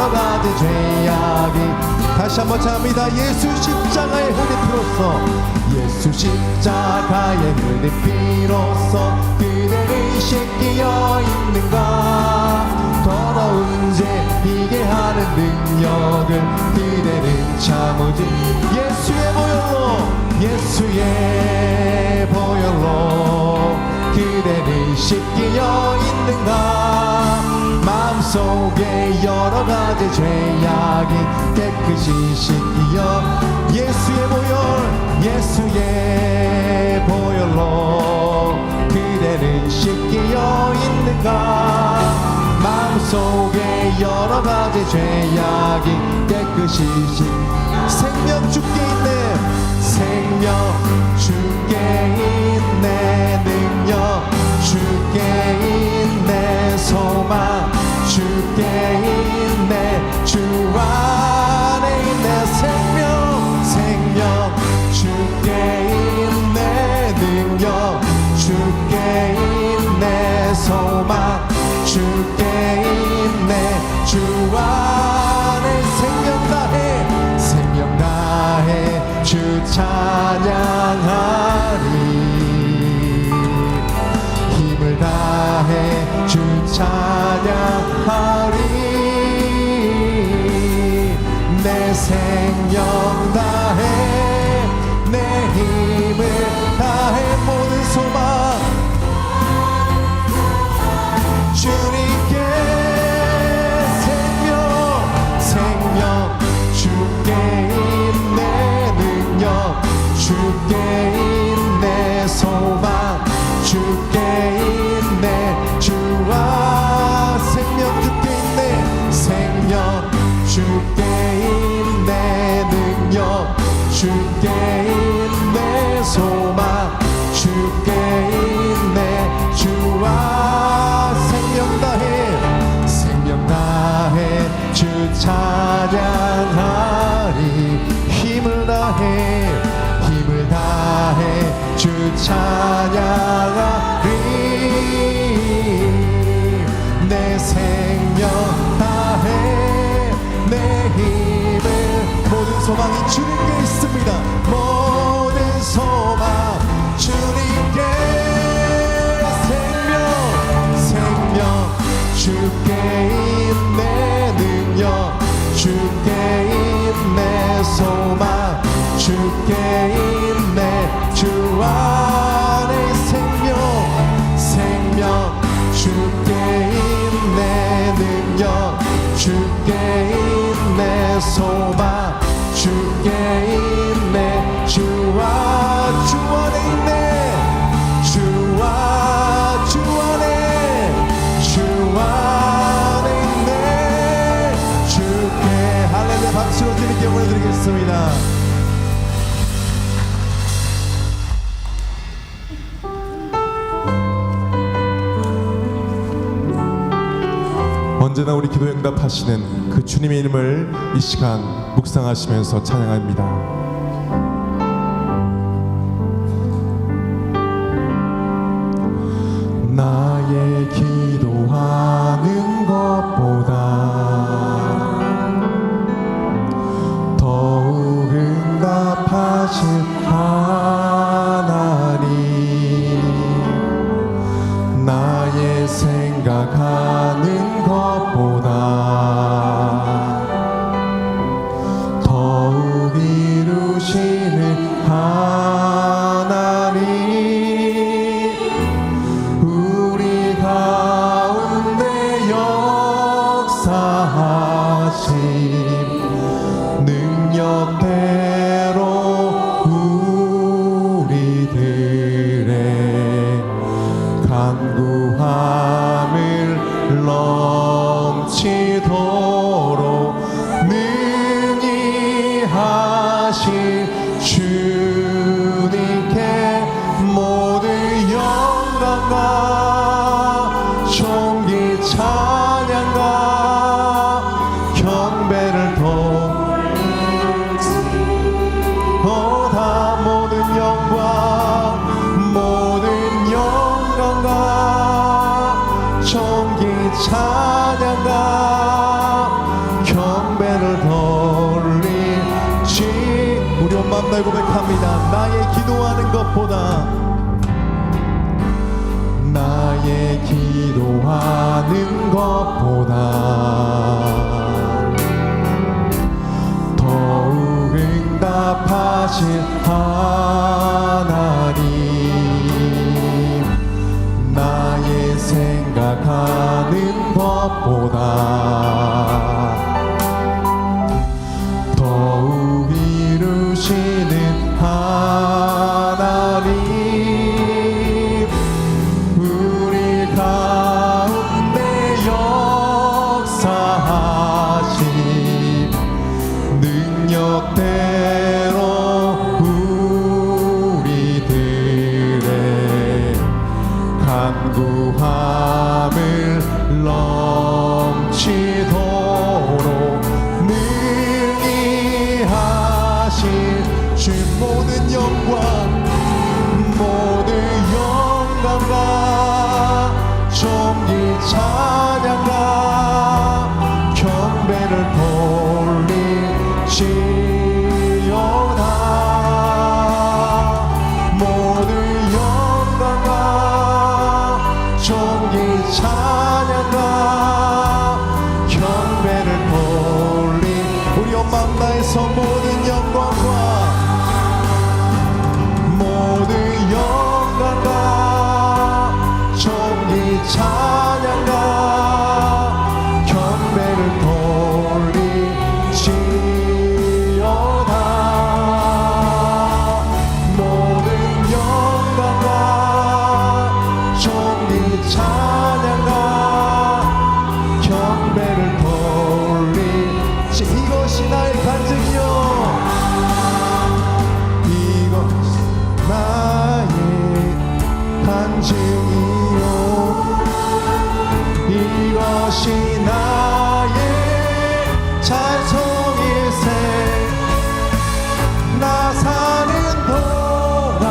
여러 가지 죄악이. 다시 한번 찬양합니다. 예수 십자가의 흘린 피로써, 예수 십자가의 흘린 피로써 그대를 씻기어 있는가. 더러운 죄 비게 하는 능력을 그대는 참으지. 예수의 보혈로, 예수의 보혈로 그대를 씻기어 있는가. 마음속에 여러 가지 죄악이 깨끗이 씻기어. 예수의 보혈, 예수의 보혈로 그대는 씻기어 있는가. 마음속에 여러 가지 죄악이 깨끗이 생명 주께 있네, 생명 주께 있네, 능력 주께 있네, 소망 주께 있네, 주 안에 있네. 생명 주께 있네, 능력 주께 있네, 소망 주께 있네, 주 안에. 생명 다해 주 찬양하리. 힘을 다해 주 찬양하리. 내 생명 다해, 내 힘을 다해, 모든 소망 주님께. 생명 주께 있네, 능력 주께 있네, 소망 주께 있네, 주와. 생명 주께 있네, 생명 주께 있네, 능력 주께 있네, 소망 주께 있네, 주와. 생명 다해, 생명 다해 주 찬양하리. 힘을 다해, 힘을 다해 주 찬양하리. 내 생명 다해, 내 힘을. 모든 소망이 주님께 있습니다. 모든 소망 주님께. 생명 주께 있네, 능력 주께 있네, 소망 주께 있네, 주 안에. 생명 주께 있네, 능력 주께 있네, 소망 주께 있네, 주와. 주 안에 있네, 주와. 주 안에, 주 안에 있네, 주께. 할렐루야. 박수로 주님께 보내드리겠습니다. 언제나 우리 기도 응답하시는 그 주님의 이름을 이 시간 묵상하시면서 찬양합니다. 나의 기도하는 것보다 더욱 응답하실 하나님, 나의 생각하는 것보다 더욱 이루시는 하나님, 우리 가운데 역사하신 능력대로 우리들의 간구함을 넘치도록 능히 하실 주님께 모든 영광과 존귀 찬양과 경배를 다 모든 영광, 모든 영광과 존귀 찬양과 날 고백합니다. 나의 기도하는 것보다 나의 기도하는 것보다 더욱 응답하실 하나님 나의 생각하는 것보다 더욱 이루시는 하나님 우리 가운데 역사하신 능력대로 우리들의 간구함을 넘치도록 능히 하신 주 모든 영광과 존귀 찬양과 경배를 돌리시오나 모든 영광과 존귀 찬양과 경배를 돌리 우리 온 마음 다해서 모든 영광과 존귀 찬양과 경배를 돌리시오나 모든 영광과 존귀 찬양과 경배를 돌리시 이것이 나의 간증이요 이것이 나의 간증이요 이것이 나의 찬송일세 나 사는 동안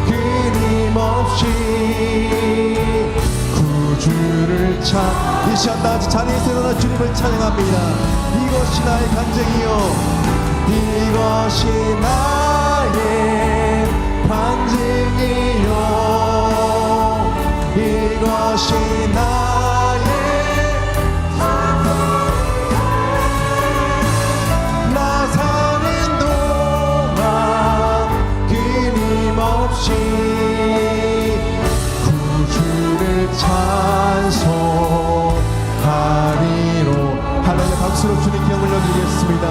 끊임없이 구주를 이 시간 다같이 자리에서 일어나 주님을 찬양합니다. 이것이 나의 간증이요 이것이 나의 간증이요 이것이 나의 나 사는 동안 끊임없이 구주를 찬송하리로 하나님의 박수로 주님께 영을 올려드리겠습니다.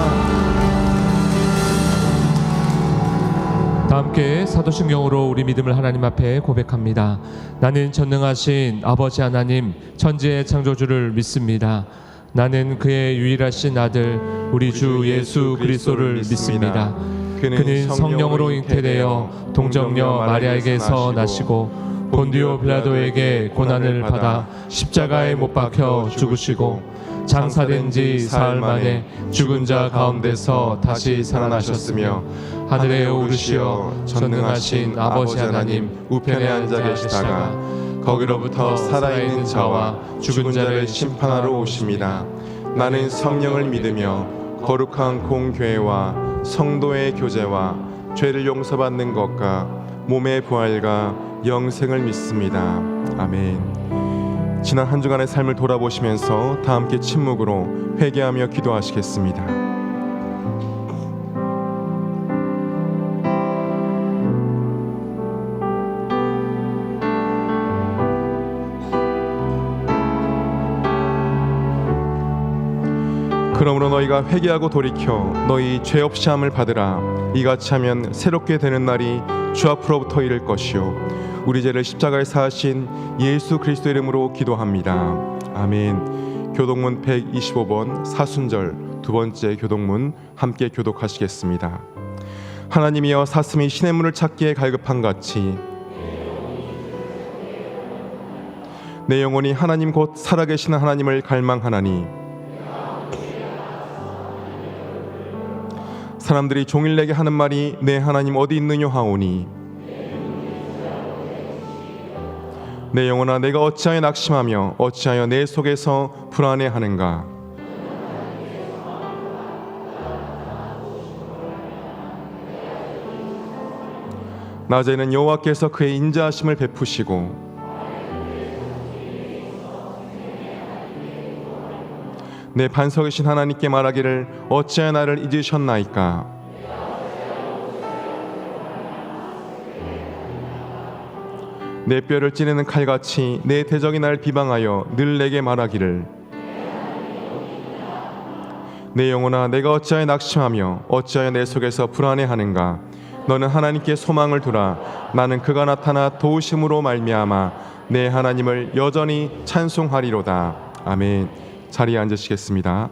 다 함께 사도신경으로 우리 믿음을 하나님 앞에 고백합니다. 나는 전능하신 아버지 하나님 천지의 창조주를 믿습니다. 나는 그의 유일하신 아들 우리 주 예수 그리스도를 믿습니다. 그는 성령으로 잉태되어 동정녀 마리아에게서 나시고 본디오 빌라도에게 고난을 받아 십자가에 못 박혀 죽으시고 장사된 지 사흘 만에 죽은 자 가운데서 다시 살아나셨으며 하늘에 오르시어 전능하신 아버지 하나님 우편에 앉아 계시다가 거기로부터 살아있는 자와 죽은 자를 심판하러 오십니다. 나는 성령을 믿으며 거룩한 공교회와 성도의 교제와 죄를 용서받는 것과 몸의 부활과 영생을 믿습니다. 아멘. 지난 한 주간의 삶을 돌아보시면서 다 함께 침묵으로 회개하며 기도하시겠습니다. 그러므로 너희가 회개하고 돌이켜 너희 죄 없이 함을 받으라. 이같이 하면 새롭게 되는 날이 주 앞으로부터 이를 것이요 우리 죄를 십자가에 사하신 예수 그리스도 이름으로 기도합니다. 아멘. 교독문 125번 사순절 두 번째 교독문 함께 교독하시겠습니다. 하나님이여 사슴이 신의 문을 찾기에 갈급한 같이 내 영혼이 하나님 곧 살아계시는 하나님을 갈망하나니 사람들이 종일 내게 하는 말이 내 하나님 어디 있느냐 하오니 내 영혼아 내가 어찌하여 낙심하며 어찌하여 내 속에서 불안해하는가. 낮에는 여호와께서 그의 인자하심을 베푸시고 내 반석이신 하나님께 말하기를 어찌하여 나를 잊으셨나이까. 내 뼈를 찌르는 칼같이 내 대적이 나를 비방하여 늘 내게 말하기를 내 영혼아 내가 어찌하여 낙심하며 어찌하여 내 속에서 불안해하는가. 너는 하나님께 소망을 두라. 나는 그가 나타나 도우심으로 말미암아 내 하나님을 여전히 찬송하리로다. 아멘. 자리에 앉으시겠습니다.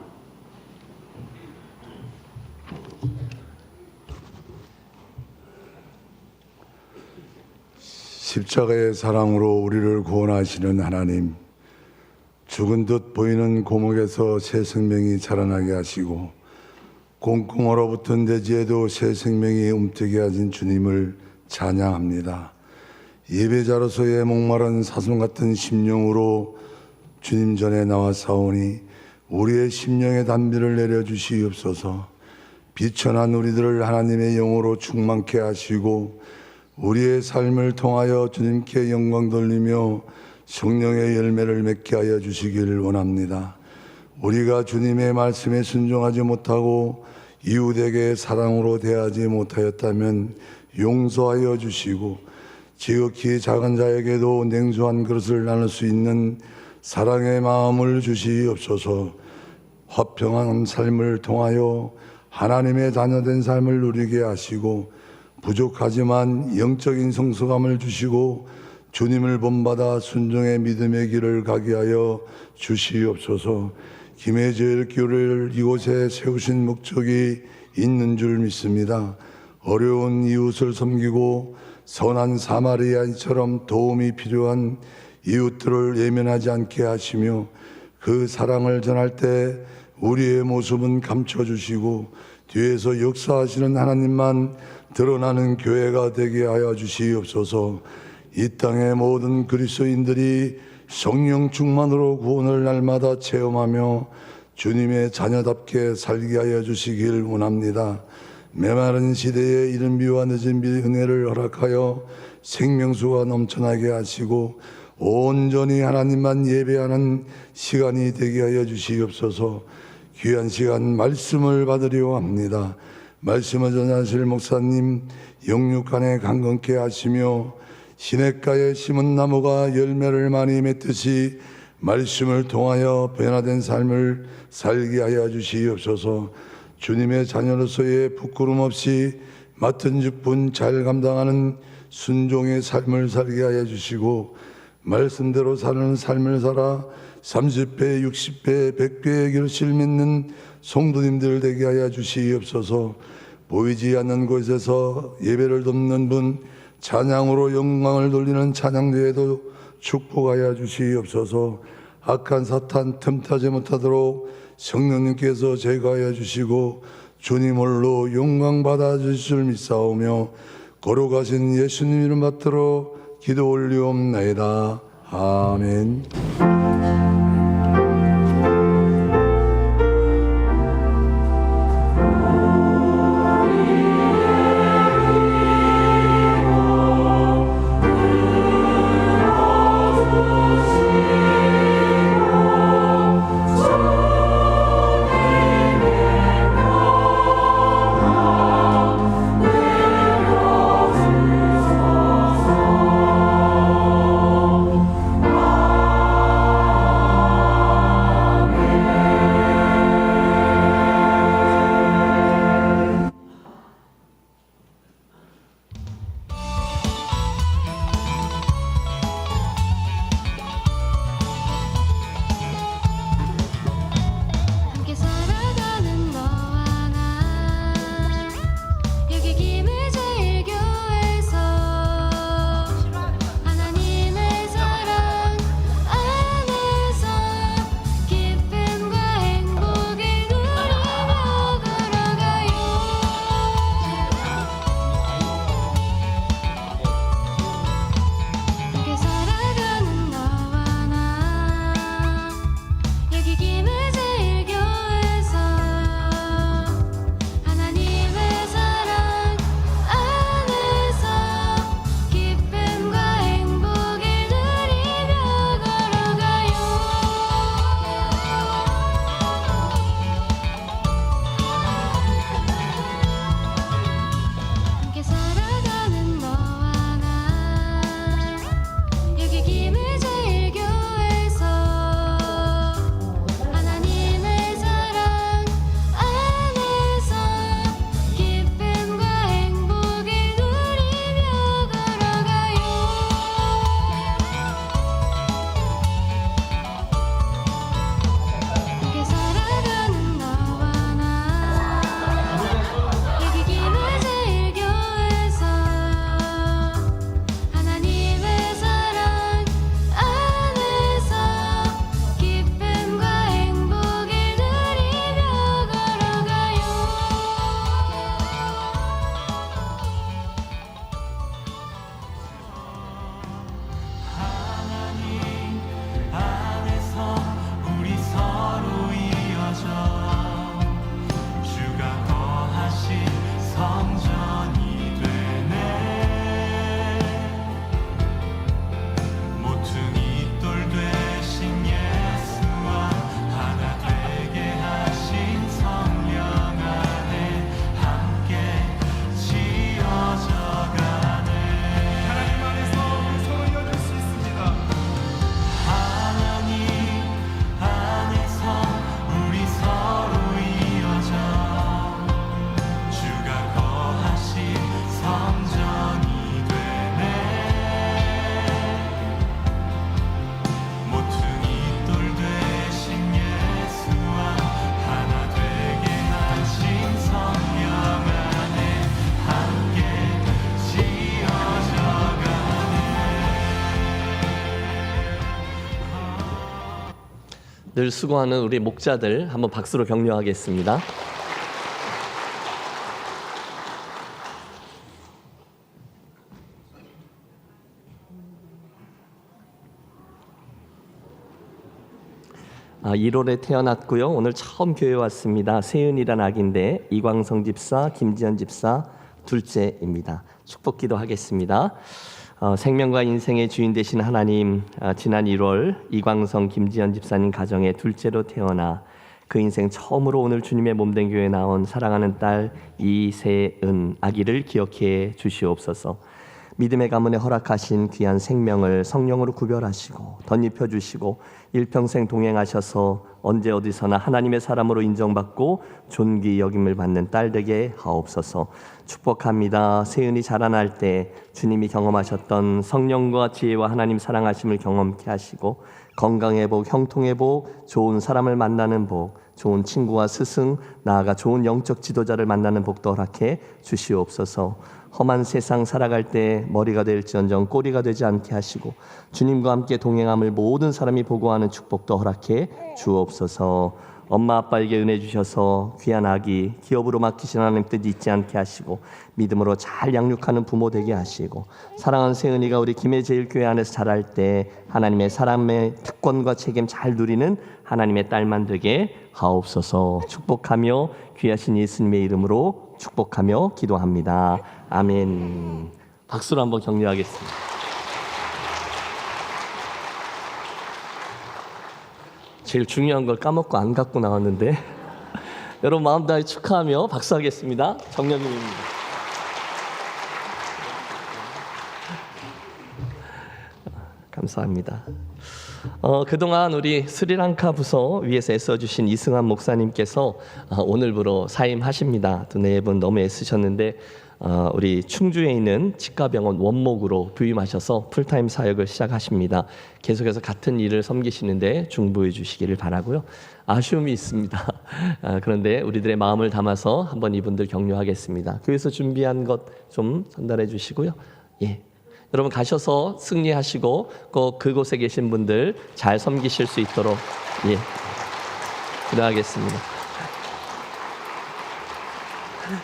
십자가의 사랑으로 우리를 구원하시는 하나님, 죽은 듯 보이는 고목에서 새 생명이 자라나게 하시고 꽁꽁 얼어붙은 대지에도 새 생명이 움트게 하신 주님을 찬양합니다. 예배자로서의 목마른 사슴 같은 심령으로 주님 전에 나와 싸우니 우리의 심령의 단비를 내려주시옵소서. 비천한 우리들을 하나님의 영으로 충만케 하시고 우리의 삶을 통하여 주님께 영광 돌리며 성령의 열매를 맺게 하여 주시기를 원합니다. 우리가 주님의 말씀에 순종하지 못하고 이웃에게 사랑으로 대하지 못하였다면 용서하여 주시고 지극히 작은 자에게도 냉소한 그릇을 나눌 수 있는 사랑의 마음을 주시옵소서. 화평한 삶을 통하여 하나님의 자녀된 삶을 누리게 하시고 부족하지만 영적인 성숙함을 주시고 주님을 본받아 순종의 믿음의 길을 가게 하여 주시옵소서. 김해제일 교회를 이곳에 세우신 목적이 있는 줄 믿습니다. 어려운 이웃을 섬기고 선한 사마리아인처럼 도움이 필요한 이웃들을 예면하지 않게 하시며 그 사랑을 전할 때 우리의 모습은 감춰주시고 뒤에서 역사하시는 하나님만 드러나는 교회가 되게 하여 주시옵소서. 이 땅의 모든 그리스도인들이 성령 충만으로 구원을 날마다 체험하며 주님의 자녀답게 살게 하여 주시길 원합니다. 메마른 시대에 이른 비와 늦은 비 은혜를 허락하여 생명수가 넘쳐나게 하시고 온전히 하나님만 예배하는 시간이 되게 하여 주시옵소서. 귀한 시간 말씀을 받으려 합니다. 말씀을 전하실 목사님 영육간에 강건케 하시며 시냇가에 심은 나무가 열매를 많이 맺듯이 말씀을 통하여 변화된 삶을 살게 하여 주시옵소서. 주님의 자녀로서의 부끄럼 없이 맡은 직분 잘 감당하는 순종의 삶을 살게 하여 주시고 말씀대로 사는 삶을 살아 30배, 60배, 100배의 결실을 맺는 성도님들 되게 하여 주시옵소서. 보이지 않는 곳에서 예배를 돕는 분, 찬양으로 영광을 돌리는 찬양대회도 축복하여 주시옵소서. 악한 사탄 틈타지 못하도록 성령님께서 제거하여 주시고 주님 홀로 영광 받아 주실 줄 믿사오며 거룩하신 예수님 이름 받들어 기도 올리옵나이다. 아멘. 늘 수고하는 우리 목자들 한번 박수로 격려하겠습니다. 아, 1월에 태어났고요. 오늘 처음 교회 왔습니다. 세은이란 아기인데 이광성 집사, 김지연 집사 둘째입니다. 축복기도 하겠습니다. 생명과 인생의 주인 되신 하나님, 지난 1월 이광성, 김지연 집사님 가정의 둘째로 태어나 그 인생 처음으로 오늘 주님의 몸된 교회에 나온 사랑하는 딸 이세은 아기를 기억해 주시옵소서. 믿음의 가문에 허락하신 귀한 생명을 성령으로 구별하시고 덧입혀 주시고 일평생 동행하셔서 언제 어디서나 하나님의 사람으로 인정받고 존귀 여김을 받는 딸 되게 하옵소서. 축복합니다. 세은이 자라날 때 주님이 경험하셨던 성령과 지혜와 하나님 사랑하심을 경험케 하시고 건강의 복, 형통의 복, 좋은 사람을 만나는 복, 좋은 친구와 스승, 나아가 좋은 영적 지도자를 만나는 복도 허락해 주시옵소서. 험한 세상 살아갈 때 머리가 될지언정 꼬리가 되지 않게 하시고 주님과 함께 동행함을 모든 사람이 보고하는 축복도 허락해 주옵소서. 엄마 아빠에게 은혜 주셔서 귀한 아기 기업으로 맡기신 하나님 뜻 잊지 않게 하시고 믿음으로 잘 양육하는 부모 되게 하시고 사랑하는 세은이가 우리 김해제일교회 안에서 자랄 때 하나님의 사람의 특권과 책임 잘 누리는 하나님의 딸만 되게 하옵소서. 축복하며 귀하신 예수님의 이름으로 축복하며 기도합니다. 아멘. 박수로 한번 격려하겠습니다. 제일 중요한 걸 까먹고 안 갖고 나왔는데 여러분 마음 다해 축하하며 박수하겠습니다. 정령님입니다. 감사합니다. 그동안 우리 스리랑카 부서 위에서 애써주신 이승환 목사님께서 오늘부로 사임하십니다. 또 네 분 너무 애쓰셨는데 우리 충주에 있는 치과병원 원목으로 부임하셔서 풀타임 사역을 시작하십니다. 계속해서 같은 일을 섬기시는데 중보해 주시기를 바라고요. 아쉬움이 있습니다. 그런데 우리들의 마음을 담아서 한번 이분들 격려하겠습니다. 교회에서 준비한 것 좀 전달해 주시고요. 예. 여러분 가셔서 승리하시고 꼭 그곳에 계신 분들 잘 섬기실 수 있도록 예. 기도하겠습니다.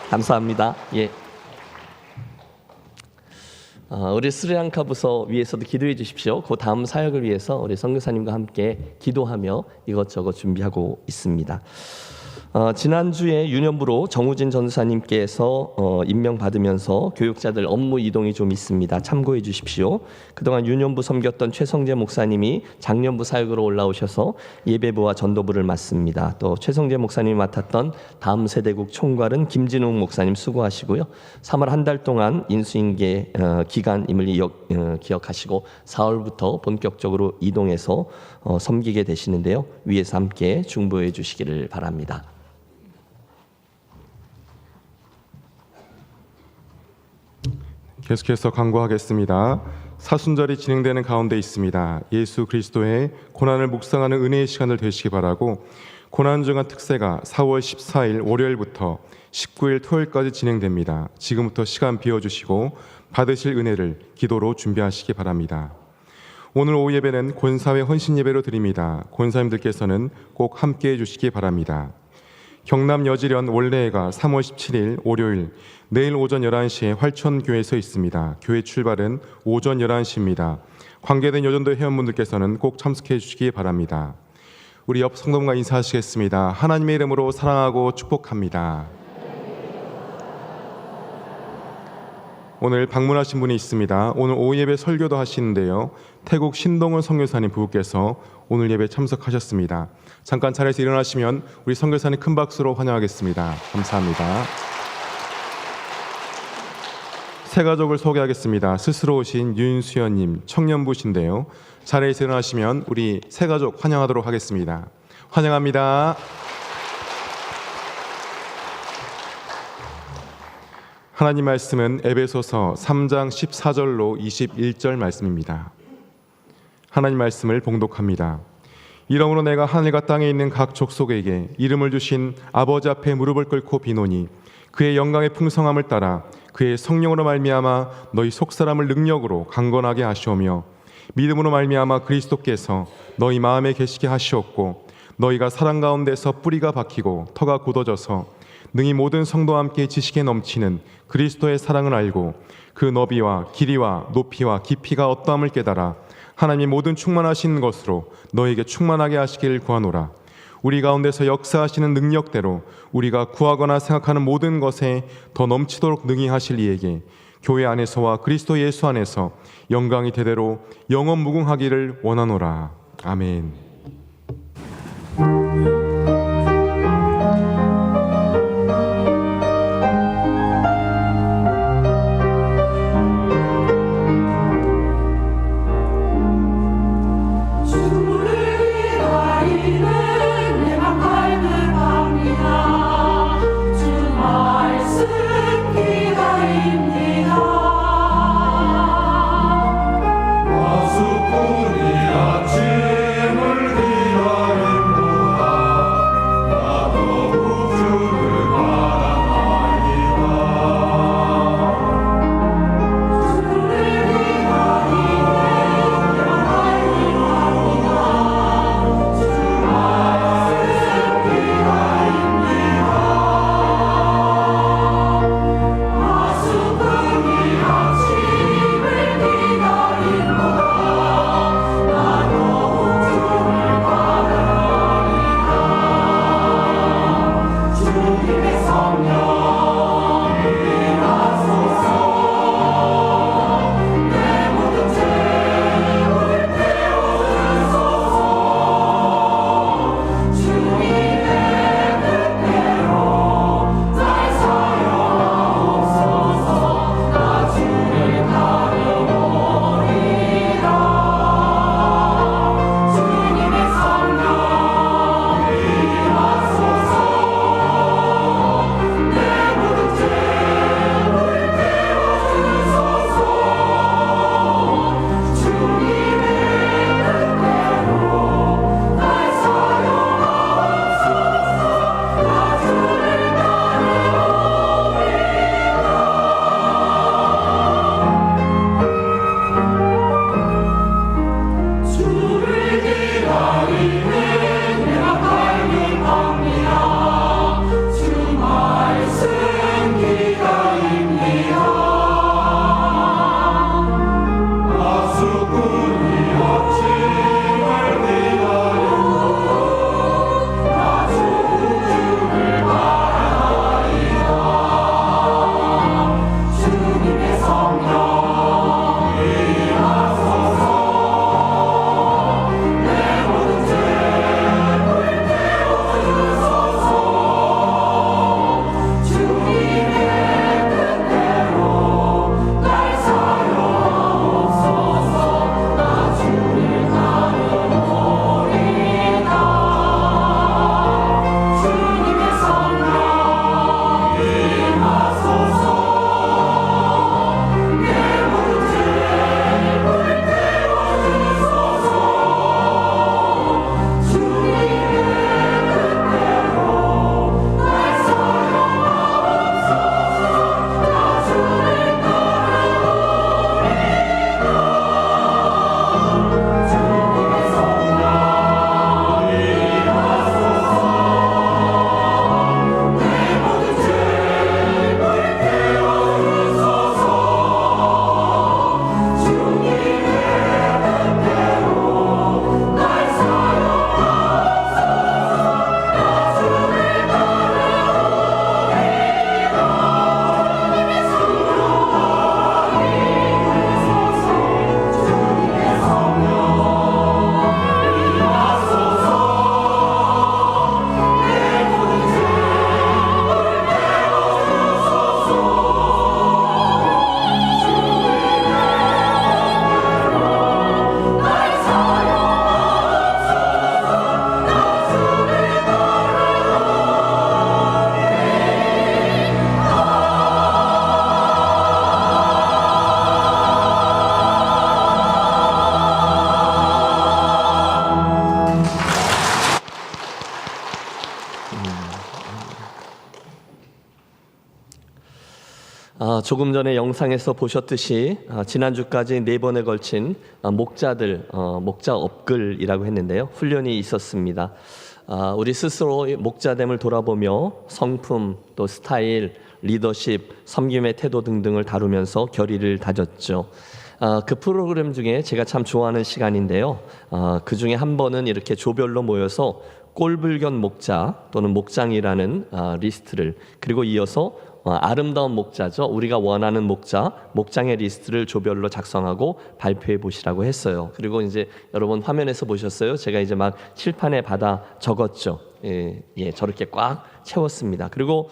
감사합니다. 예. 우리 스리랑카 부서 위에서도 기도해 주십시오. 그 다음 사역을 위해서 우리 선교사님과 함께 기도하며 이것저것 준비하고 있습니다. 지난주에 유년부로 정우진 전사님께서 임명받으면서 교육자들 업무 이동이 좀 있습니다. 참고해 주십시오. 그동안 유년부 섬겼던 최성재 목사님이 작년부 사역으로 올라오셔서 예배부와 전도부를 맡습니다. 또 최성재 목사님이 맡았던 다음 세대국 총괄은 김진웅 목사님 수고하시고요. 3월 한 달 동안 인수인계 기간임을 기억하시고 4월부터 본격적으로 이동해서 섬기게 되시는데요. 위에서 함께 중보해 주시기를 바랍니다. 계속해서 강구하겠습니다. 사순절이 진행되는 가운데 있습니다. 예수 그리스도의 고난을 묵상하는 은혜의 시간을 되시기 바라고 고난 중한 특세가 4월 14일 월요일부터 19일 토요일까지 진행됩니다. 지금부터 시간 비워주시고 받으실 은혜를 기도로 준비하시기 바랍니다. 오늘 오후 예배는 권사회 헌신 예배로 드립니다. 권사님들께서는 꼭 함께해 주시기 바랍니다. 경남 여지련 원래회가 3월 17일 월요일 내일 오전 11시에 활천교회에서 있습니다. 교회 출발은 오전 11시입니다. 관계된 여전도 회원분들께서는 꼭 참석해 주시기 바랍니다. 우리 옆 성도님과 인사하시겠습니다. 하나님의 이름으로 사랑하고 축복합니다. 오늘 방문하신 분이 있습니다. 오늘 오후 예배 설교도 하시는데요. 태국 신동훈 선교사님 부부께서 오늘 예배 참석하셨습니다. 잠깐 자리에서 일어나시면 우리 선교사님 큰 박수로 환영하겠습니다. 감사합니다. 새 가족을 소개하겠습니다. 스스로 오신 윤수연님 청년부신데요. 자리에서 일어나시면 우리 새 가족 환영하도록 하겠습니다. 환영합니다. 하나님 말씀은 에베소서 3장 14절로 21절 말씀입니다. 하나님 말씀을 봉독합니다. 이러므로 내가 하늘과 땅에 있는 각 족속에게 이름을 주신 아버지 앞에 무릎을 꿇고 비노니 그의 영광의 풍성함을 따라 그의 성령으로 말미암아 너희 속사람을 능력으로 강건하게 하시오며 믿음으로 말미암아 그리스도께서 너희 마음에 계시게 하시었고 너희가 사랑 가운데서 뿌리가 박히고 터가 굳어져서 능히 모든 성도와 함께 지식에 넘치는 그리스도의 사랑을 알고 그 너비와 길이와 높이와 깊이가 어떠함을 깨달아 하나님이 모든 충만하신 것으로 너에게 충만하게 하시길 구하노라. 우리 가운데서 역사하시는 능력대로 우리가 구하거나 생각하는 모든 것에 더 넘치도록 능히 하실 이에게 교회 안에서와 그리스도 예수 안에서 영광이 대대로 영원 무궁하기를 원하노라. 아멘. 조금 전에 영상에서 보셨듯이 지난주까지 4번에 걸친 목자들, 목자 업글이라고 했는데요. 훈련이 있었습니다. 우리 스스로 목자됨을 돌아보며 성품, 또 스타일, 리더십, 섬김의 태도 등등을 다루면서 결의를 다졌죠. 그 프로그램 중에 제가 참 좋아하는 시간인데요. 그 중에 한 번은 이렇게 조별로 모여서 꼴불견 목자 또는 목장이라는 리스트를, 그리고 이어서 아름다운 목자죠. 우리가 원하는 목자, 목장의 리스트를 조별로 작성하고 발표해 보시라고 했어요. 그리고 이제 여러분 화면에서 보셨어요. 제가 이제 막 칠판에 받아 적었죠. 저렇게 꽉 채웠습니다. 그리고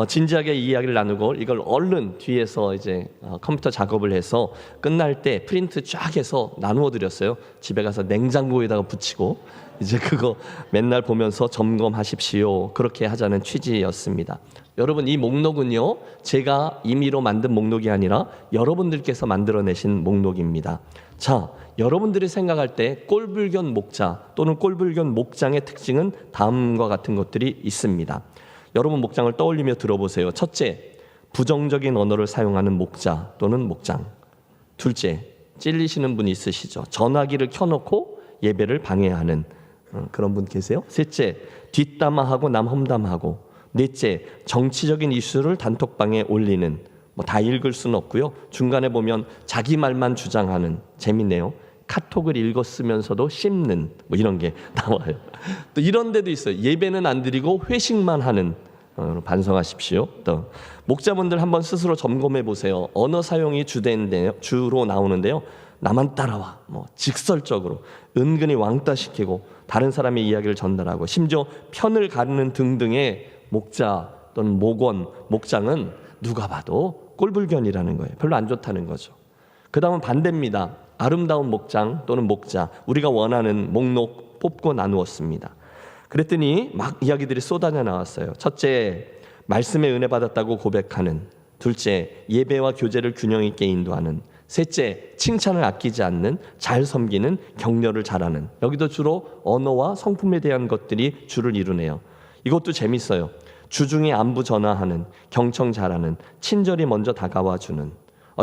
진지하게 이야기를 나누고 이걸 얼른 뒤에서 이제 컴퓨터 작업을 해서 끝날 때 프린트 쫙 해서 나누어 드렸어요. 집에 가서 냉장고에다가 붙이고 이제 그거 맨날 보면서 점검하십시오. 그렇게 하자는 취지였습니다. 여러분, 이 목록은요, 제가 임의로 만든 목록이 아니라 여러분들께서 만들어내신 목록입니다. 자, 여러분들이 생각할 때 꼴불견 목자 또는 꼴불견 목장의 특징은 다음과 같은 것들이 있습니다. 여러분 목장을 떠올리며 들어보세요. 첫째, 부정적인 언어를 사용하는 목자 또는 목장. 둘째, 찔리시는 분 있으시죠? 전화기를 켜놓고 예배를 방해하는 그런 분 계세요? 셋째, 뒷담화하고 남 험담하고. 넷째, 정치적인 이슈를 단톡방에 올리는, 다 읽을 수는 없고요. 중간에 보면 자기 말만 주장하는, 재밌네요. 카톡을 읽었으면서도 씹는, 이런 게 나와요. 또 이런 데도 있어요. 예배는 안 드리고 회식만 하는, 반성하십시오. 또 목자분들 한번 스스로 점검해 보세요. 언어 사용이 주로 나오는데요. 나만 따라와, 직설적으로 은근히 왕따시키고 다른 사람의 이야기를 전달하고 심지어 편을 가르는 등등의 목자 또는 목원, 목장은 누가 봐도 꼴불견이라는 거예요. 별로 안 좋다는 거죠. 그 다음은 반대입니다. 아름다운 목장 또는 목자, 우리가 원하는 목록 뽑고 나누었습니다. 그랬더니 막 이야기들이 쏟아져 나왔어요. 첫째, 말씀에 은혜 받았다고 고백하는. 둘째, 예배와 교제를 균형 있게 인도하는. 셋째, 칭찬을 아끼지 않는, 잘 섬기는, 격려를 잘하는. 여기도 주로 언어와 성품에 대한 것들이 주를 이루네요. 이것도 재밌어요. 주중에 안부 전화하는, 경청 잘하는, 친절히 먼저 다가와 주는.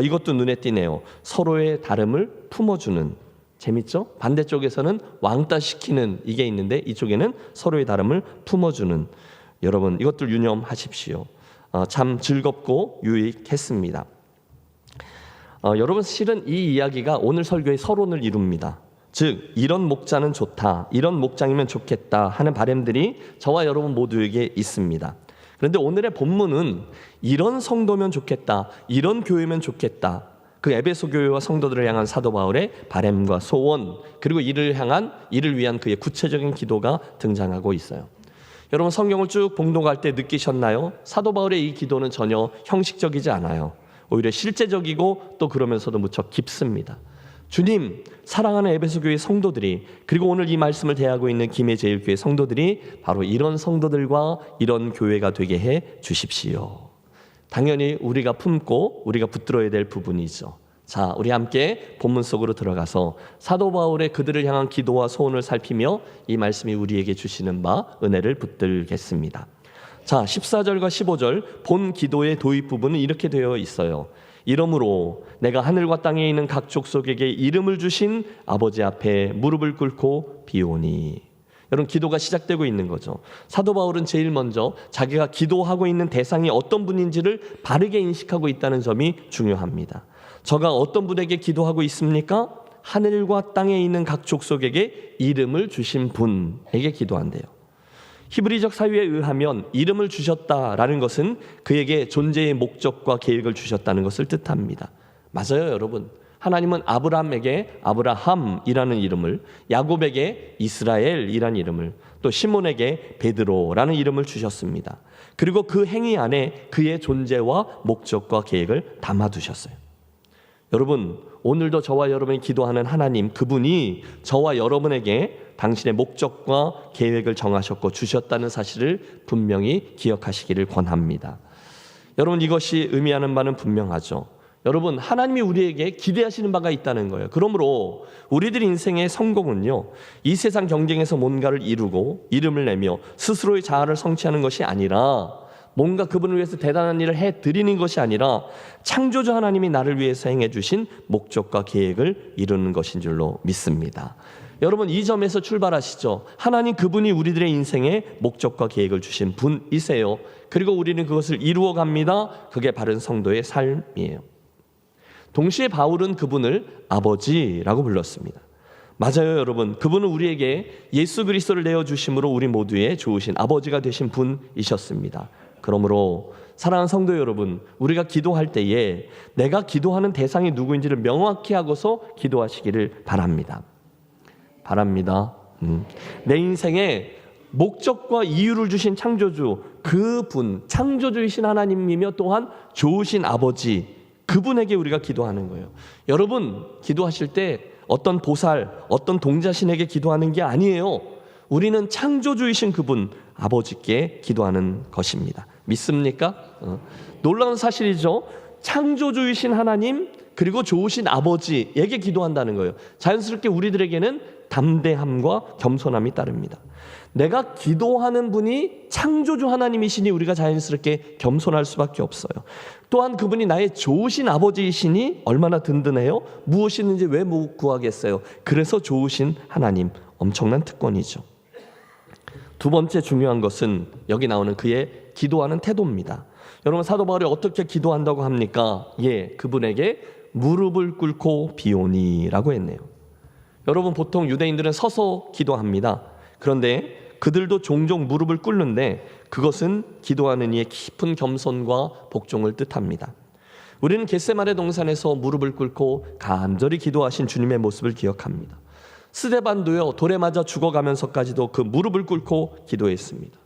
이것도 눈에 띄네요. 서로의 다름을 품어주는. 재밌죠? 반대쪽에서는 왕따시키는 이게 있는데 이쪽에는 서로의 다름을 품어주는. 여러분, 이것들 유념하십시오. 참 즐겁고 유익했습니다. 여러분, 실은 이 이야기가 오늘 설교의 서론을 이룹니다. 즉, 이런 목자는 좋다, 이런 목장이면 좋겠다 하는 바람들이 저와 여러분 모두에게 있습니다. 그런데 오늘의 본문은 이런 성도면 좋겠다, 이런 교회면 좋겠다, 그 에베소 교회와 성도들을 향한 사도 바울의 바람과 소원, 그리고 이를 위한 그의 구체적인 기도가 등장하고 있어요. 여러분, 성경을 쭉 봉독할 때 느끼셨나요? 사도 바울의 이 기도는 전혀 형식적이지 않아요. 오히려 실제적이고 또 그러면서도 무척 깊습니다. 주님, 사랑하는 에베소 교회 성도들이, 그리고 오늘 이 말씀을 대하고 있는 김해제일교회 성도들이 바로 이런 성도들과 이런 교회가 되게 해 주십시오. 당연히 우리가 품고 우리가 붙들어야 될 부분이죠. 자, 우리 함께 본문 속으로 들어가서 사도 바울의 그들을 향한 기도와 소원을 살피며 이 말씀이 우리에게 주시는 바 은혜를 붙들겠습니다. 자, 14절과 15절 본 기도의 도입 부분은 이렇게 되어 있어요. 이러므로 내가 하늘과 땅에 있는 각 족속에게 이름을 주신 아버지 앞에 무릎을 꿇고 비오니. 여러분, 기도가 시작되고 있는 거죠. 사도 바울은 제일 먼저 자기가 기도하고 있는 대상이 어떤 분인지를 바르게 인식하고 있다는 점이 중요합니다. 저가 어떤 분에게 기도하고 있습니까? 하늘과 땅에 있는 각 족속에게 이름을 주신 분에게 기도한대요. 히브리적 사유에 의하면 이름을 주셨다라는 것은 그에게 존재의 목적과 계획을 주셨다는 것을 뜻합니다. 맞아요, 여러분. 하나님은 아브라함에게 아브라함이라는 이름을, 야곱에게 이스라엘이라는 이름을, 또 시몬에게 베드로라는 이름을 주셨습니다. 그리고 그 행위 안에 그의 존재와 목적과 계획을 담아두셨어요. 여러분, 오늘도 저와 여러분이 기도하는 하나님, 그분이 저와 여러분에게 당신의 목적과 계획을 정하셨고 주셨다는 사실을 분명히 기억하시기를 권합니다. 여러분, 이것이 의미하는 바는 분명하죠. 여러분, 하나님이 우리에게 기대하시는 바가 있다는 거예요. 그러므로 우리들 인생의 성공은요, 이 세상 경쟁에서 뭔가를 이루고 이름을 내며 스스로의 자아를 성취하는 것이 아니라 뭔가 그분을 위해서 대단한 일을 해드리는 것이 아니라 창조주 하나님이 나를 위해서 행해주신 목적과 계획을 이루는 것인 줄로 믿습니다. 여러분, 이 점에서 출발하시죠. 하나님 그분이 우리들의 인생에 목적과 계획을 주신 분이세요. 그리고 우리는 그것을 이루어 갑니다. 그게 바른 성도의 삶이에요. 동시에 바울은 그분을 아버지라고 불렀습니다. 맞아요, 여러분. 그분은 우리에게 예수 그리스도를 내어주심으로 우리 모두의 좋으신 아버지가 되신 분이셨습니다. 그러므로 사랑하는 성도 여러분, 우리가 기도할 때에 내가 기도하는 대상이 누구인지를 명확히 하고서 기도하시기를 바랍니다. 내 인생에 목적과 이유를 주신 창조주, 그분, 창조주이신 하나님이며 또한 좋으신 아버지, 그분에게 우리가 기도하는 거예요. 여러분, 기도하실 때 어떤 보살, 어떤 동자신에게 기도하는 게 아니에요. 우리는 창조주이신 그분, 아버지께 기도하는 것입니다. 믿습니까? 놀라운 사실이죠. 창조주이신 하나님, 그리고 좋으신 아버지에게 기도한다는 거예요. 자연스럽게 우리들에게는 담대함과 겸손함이 따릅니다. 내가 기도하는 분이 창조주 하나님이시니 우리가 자연스럽게 겸손할 수밖에 없어요. 또한 그분이 나의 좋으신 아버지이시니 얼마나 든든해요. 무엇이든지 왜 못 구하겠어요. 그래서 좋으신 하나님, 엄청난 특권이죠. 두 번째 중요한 것은 여기 나오는 그의 기도하는 태도입니다. 여러분, 사도 바울이 어떻게 기도한다고 합니까? 그분에게 무릎을 꿇고 비오니라고 했네요. 여러분, 보통 유대인들은 서서 기도합니다. 그런데 그들도 종종 무릎을 꿇는데 그것은 기도하는 이의 깊은 겸손과 복종을 뜻합니다. 우리는 겟세마네 동산에서 무릎을 꿇고 간절히 기도하신 주님의 모습을 기억합니다. 스데반도요, 돌에 맞아 죽어가면서까지도 그 무릎을 꿇고 기도했습니다.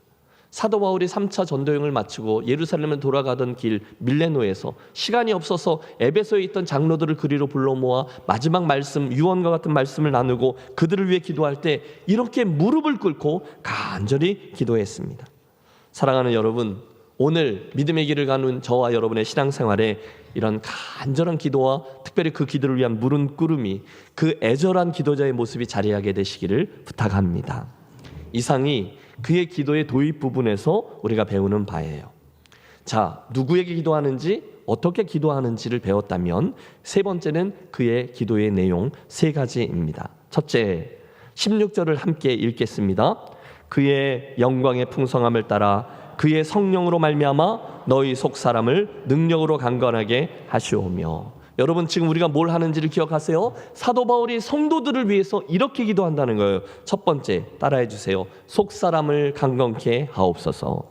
사도 바울이 3차 전도여행을 마치고 예루살렘을 돌아가던 길 밀레노에서 시간이 없어서 에베소에 있던 장로들을 그리로 불러 모아 마지막 말씀, 유언과 같은 말씀을 나누고 그들을 위해 기도할 때 이렇게 무릎을 꿇고 간절히 기도했습니다. 사랑하는 여러분, 오늘 믿음의 길을 가는 저와 여러분의 신앙생활에 이런 간절한 기도와 특별히 그 기도를 위한 무릎 꿇음이, 그 애절한 기도자의 모습이 자리하게 되시기를 부탁합니다. 이상이 그의 기도의 도입 부분에서 우리가 배우는 바예요. 자, 누구에게 기도하는지, 어떻게 기도하는지를 배웠다면 세 번째는 그의 기도의 내용 세 가지입니다. 첫째, 16절을 함께 읽겠습니다. 그의 영광의 풍성함을 따라 그의 성령으로 말미암아 너희 속 사람을 능력으로 강건하게 하시오며. 여러분, 지금 우리가 뭘 하는지를 기억하세요? 사도 바울이 성도들을 위해서 이렇게 기도한다는 거예요. 첫 번째, 따라해 주세요. 속 사람을 강건케 하옵소서.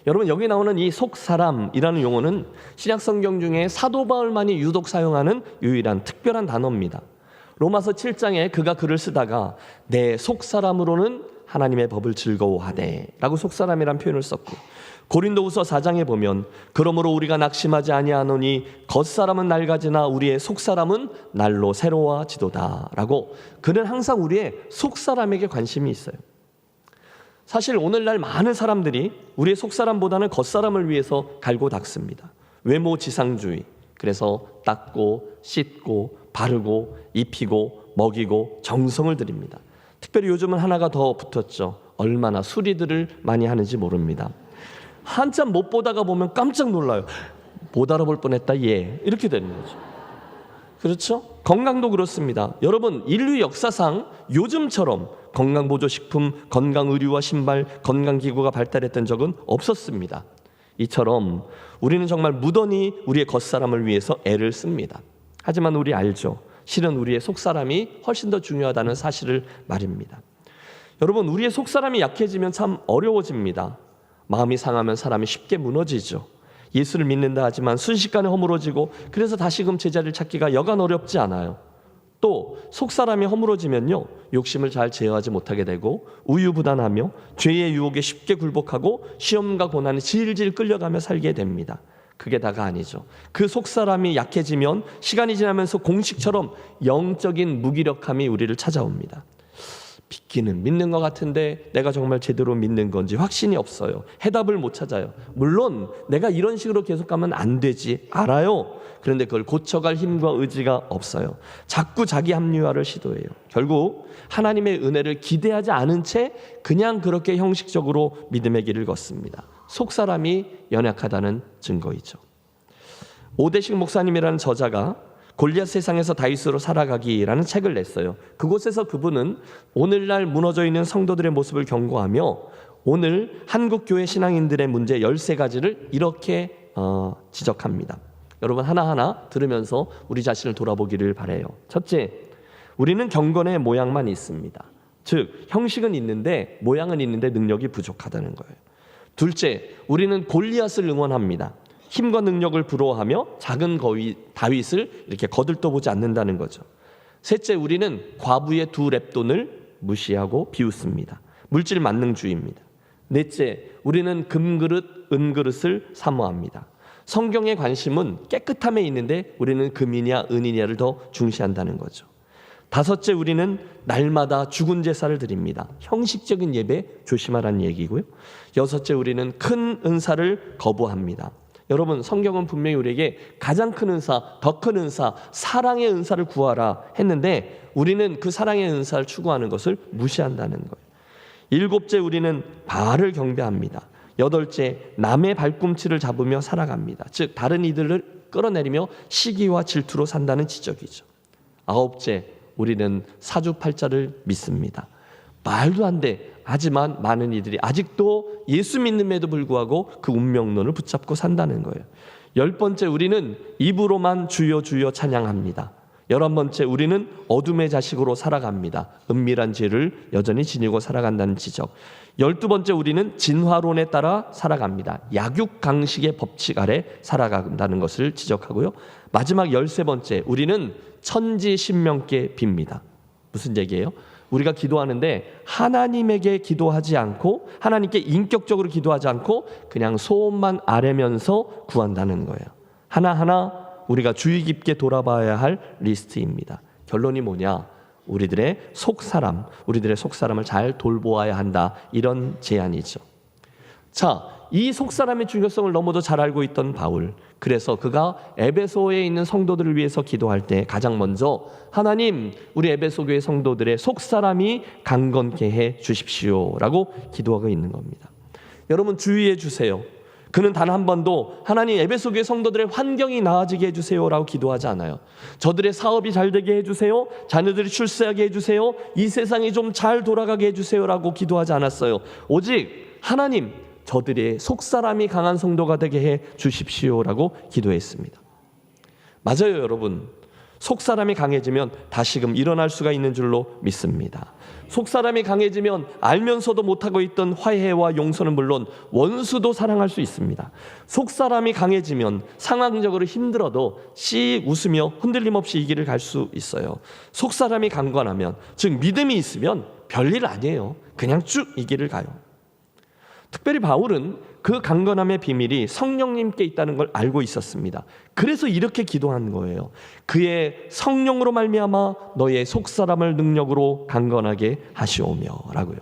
여러분, 여기 나오는 이 속 사람이라는 용어는 신약 성경 중에 사도 바울만이 유독 사용하는 유일한 특별한 단어입니다. 로마서 7장에 그가 글을 쓰다가 내 속 사람으로는 하나님의 법을 즐거워하되 라고 속사람이란 표현을 썼고, 고린도후서 4장에 보면 그러므로 우리가 낙심하지 아니하노니 겉사람은 낡아지나 우리의 속사람은 날로 새로워지도다 라고, 그는 항상 우리의 속사람에게 관심이 있어요. 사실 오늘날 많은 사람들이 우리의 속사람보다는 겉사람을 위해서 갈고 닦습니다. 외모 지상주의, 그래서 닦고 씻고 바르고 입히고 먹이고 정성을 들입니다. 특별히 요즘은 하나가 더 붙었죠. 얼마나 수리들을 많이 하는지 모릅니다. 한참 못 보다가 보면 깜짝 놀라요. 못 알아볼 뻔했다, 이렇게 되는 거죠. 그렇죠? 건강도 그렇습니다. 여러분, 인류 역사상 요즘처럼 건강보조식품, 건강의류와 신발, 건강기구가 발달했던 적은 없었습니다. 이처럼 우리는 정말 무던히 우리의 겉사람을 위해서 애를 씁니다. 하지만 우리 알죠? 실은 우리의 속사람이 훨씬 더 중요하다는 사실을 말입니다. 여러분, 우리의 속사람이 약해지면 참 어려워집니다. 마음이 상하면 사람이 쉽게 무너지죠. 예수를 믿는다 하지만 순식간에 허물어지고, 그래서 다시금 제자리를 찾기가 여간 어렵지 않아요. 또 속사람이 허물어지면요, 욕심을 잘 제어하지 못하게 되고 우유부단하며 죄의 유혹에 쉽게 굴복하고 시험과 고난에 질질 끌려가며 살게 됩니다. 그게 다가 아니죠. 그 속사람이 약해지면 시간이 지나면서 공식처럼 영적인 무기력함이 우리를 찾아옵니다. 믿기는 믿는 것 같은데 내가 정말 제대로 믿는 건지 확신이 없어요. 해답을 못 찾아요. 물론 내가 이런 식으로 계속 가면 안 되지, 알아요. 그런데 그걸 고쳐갈 힘과 의지가 없어요. 자꾸 자기 합리화를 시도해요. 결국 하나님의 은혜를 기대하지 않은 채 그냥 그렇게 형식적으로 믿음의 길을 걷습니다. 속사람이 연약하다는 증거이죠. 오대식 목사님이라는 저자가 골리앗 세상에서 다윗으로 살아가기라는 책을 냈어요. 그곳에서 그분은 오늘날 무너져 있는 성도들의 모습을 경고하며 오늘 한국교회 신앙인들의 문제 13가지를 이렇게 지적합니다. 여러분 하나하나 들으면서 우리 자신을 돌아보기를 바라요. 첫째, 우리는 경건의 모양만 있습니다. 즉 형식은 있는데 모양은 있는데 능력이 부족하다는 거예요. 둘째, 우리는 골리앗을 응원합니다. 힘과 능력을 부러워하며 작은 다윗을 이렇게 거들떠보지 않는다는 거죠. 셋째, 우리는 과부의 2렙돈을 무시하고 비웃습니다. 물질 만능주의입니다. 넷째, 우리는 금그릇, 은그릇을 사모합니다. 성경의 관심은 깨끗함에 있는데 우리는 금이냐 은이냐를 더 중시한다는 거죠. 다섯째, 우리는 날마다 죽은 제사를 드립니다. 형식적인 예배 조심하라는 얘기고요. 여섯째, 우리는 큰 은사를 거부합니다. 여러분 성경은 분명히 우리에게 가장 큰 은사, 더 큰 은사, 사랑의 은사를 구하라 했는데 우리는 그 사랑의 은사를 추구하는 것을 무시한다는 거예요. 일곱째, 우리는 바알을 경배합니다. 여덟째, 남의 발꿈치를 잡으며 살아갑니다. 즉 다른 이들을 끌어내리며 시기와 질투로 산다는 지적이죠. 아홉째, 우리는 사주팔자를 믿습니다. 말도 안 돼. 하지만 많은 이들이 아직도 예수 믿음에도 불구하고 그 운명론을 붙잡고 산다는 거예요. 10번째, 우리는 입으로만 주여 주여 찬양합니다. 11번째, 우리는 어둠의 자식으로 살아갑니다. 은밀한 죄를 여전히 지니고 살아간다는 지적. 12번째, 우리는 진화론에 따라 살아갑니다. 약육강식의 법칙 아래 살아간다는 것을 지적하고요. 마지막 13번째, 우리는 천지신명께 빕니다. 무슨 얘기예요? 우리가 기도하는데 하나님에게 기도하지 않고 하나님께 인격적으로 기도하지 않고 그냥 소원만 아뢰면서 구한다는 거예요. 하나하나 우리가 주의 깊게 돌아봐야 할 리스트입니다. 결론이 뭐냐? 우리들의 속사람을 잘 돌보아야 한다. 이런 제안이죠. 자, 이 속사람의 중요성을 너무도 잘 알고 있던 바울, 그래서 그가 에베소에 있는 성도들을 위해서 기도할 때 가장 먼저 하나님, 우리 에베소 교회 성도들의 속사람이 강건케 해 주십시오라고 기도하고 있는 겁니다. 여러분 주의해 주세요. 그는 단 한 번도 하나님 에베소 교회 성도들의 환경이 나아지게 해주세요라고 기도하지 않아요. 저들의 사업이 잘 되게 해주세요. 자녀들이 출세하게 해주세요. 이 세상이 좀 잘 돌아가게 해주세요라고 기도하지 않았어요. 오직 하나님, 저들의 속사람이 강한 성도가 되게 해 주십시오라고 기도했습니다. 맞아요, 여러분. 속사람이 강해지면 다시금 일어날 수가 있는 줄로 믿습니다. 속사람이 강해지면 알면서도 못하고 있던 화해와 용서는 물론 원수도 사랑할 수 있습니다. 속사람이 강해지면 상황적으로 힘들어도 씩 웃으며 흔들림 없이 이 길을 갈 수 있어요. 속사람이 강건하면, 즉 믿음이 있으면 별일 아니에요. 그냥 쭉 이 길을 가요. 특별히 바울은 그 강건함의 비밀이 성령님께 있다는 걸 알고 있었습니다. 그래서 이렇게 기도한 거예요. 그의 성령으로 말미암아 너의 속사람을 능력으로 강건하게 하시오며라고요.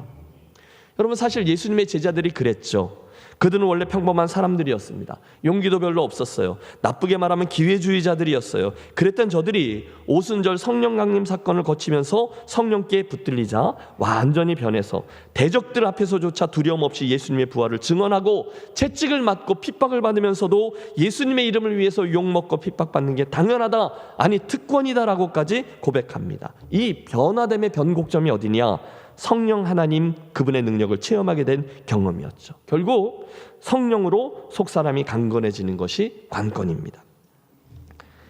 여러분 사실 예수님의 제자들이 그랬죠. 그들은 원래 평범한 사람들이었습니다. 용기도 별로 없었어요. 나쁘게 말하면 기회주의자들이었어요. 그랬던 저들이 오순절 성령 강림 사건을 거치면서 성령께 붙들리자 완전히 변해서 대적들 앞에서조차 두려움 없이 예수님의 부활을 증언하고 채찍을 맞고 핍박을 받으면서도 예수님의 이름을 위해서 욕먹고 핍박받는 게 당연하다, 아니 특권이다라고까지 고백합니다. 이 변화됨의 변곡점이 어디냐? 성령 하나님 그분의 능력을 체험하게 된 경험이었죠. 결국 성령으로 속사람이 강건해지는 것이 관건입니다.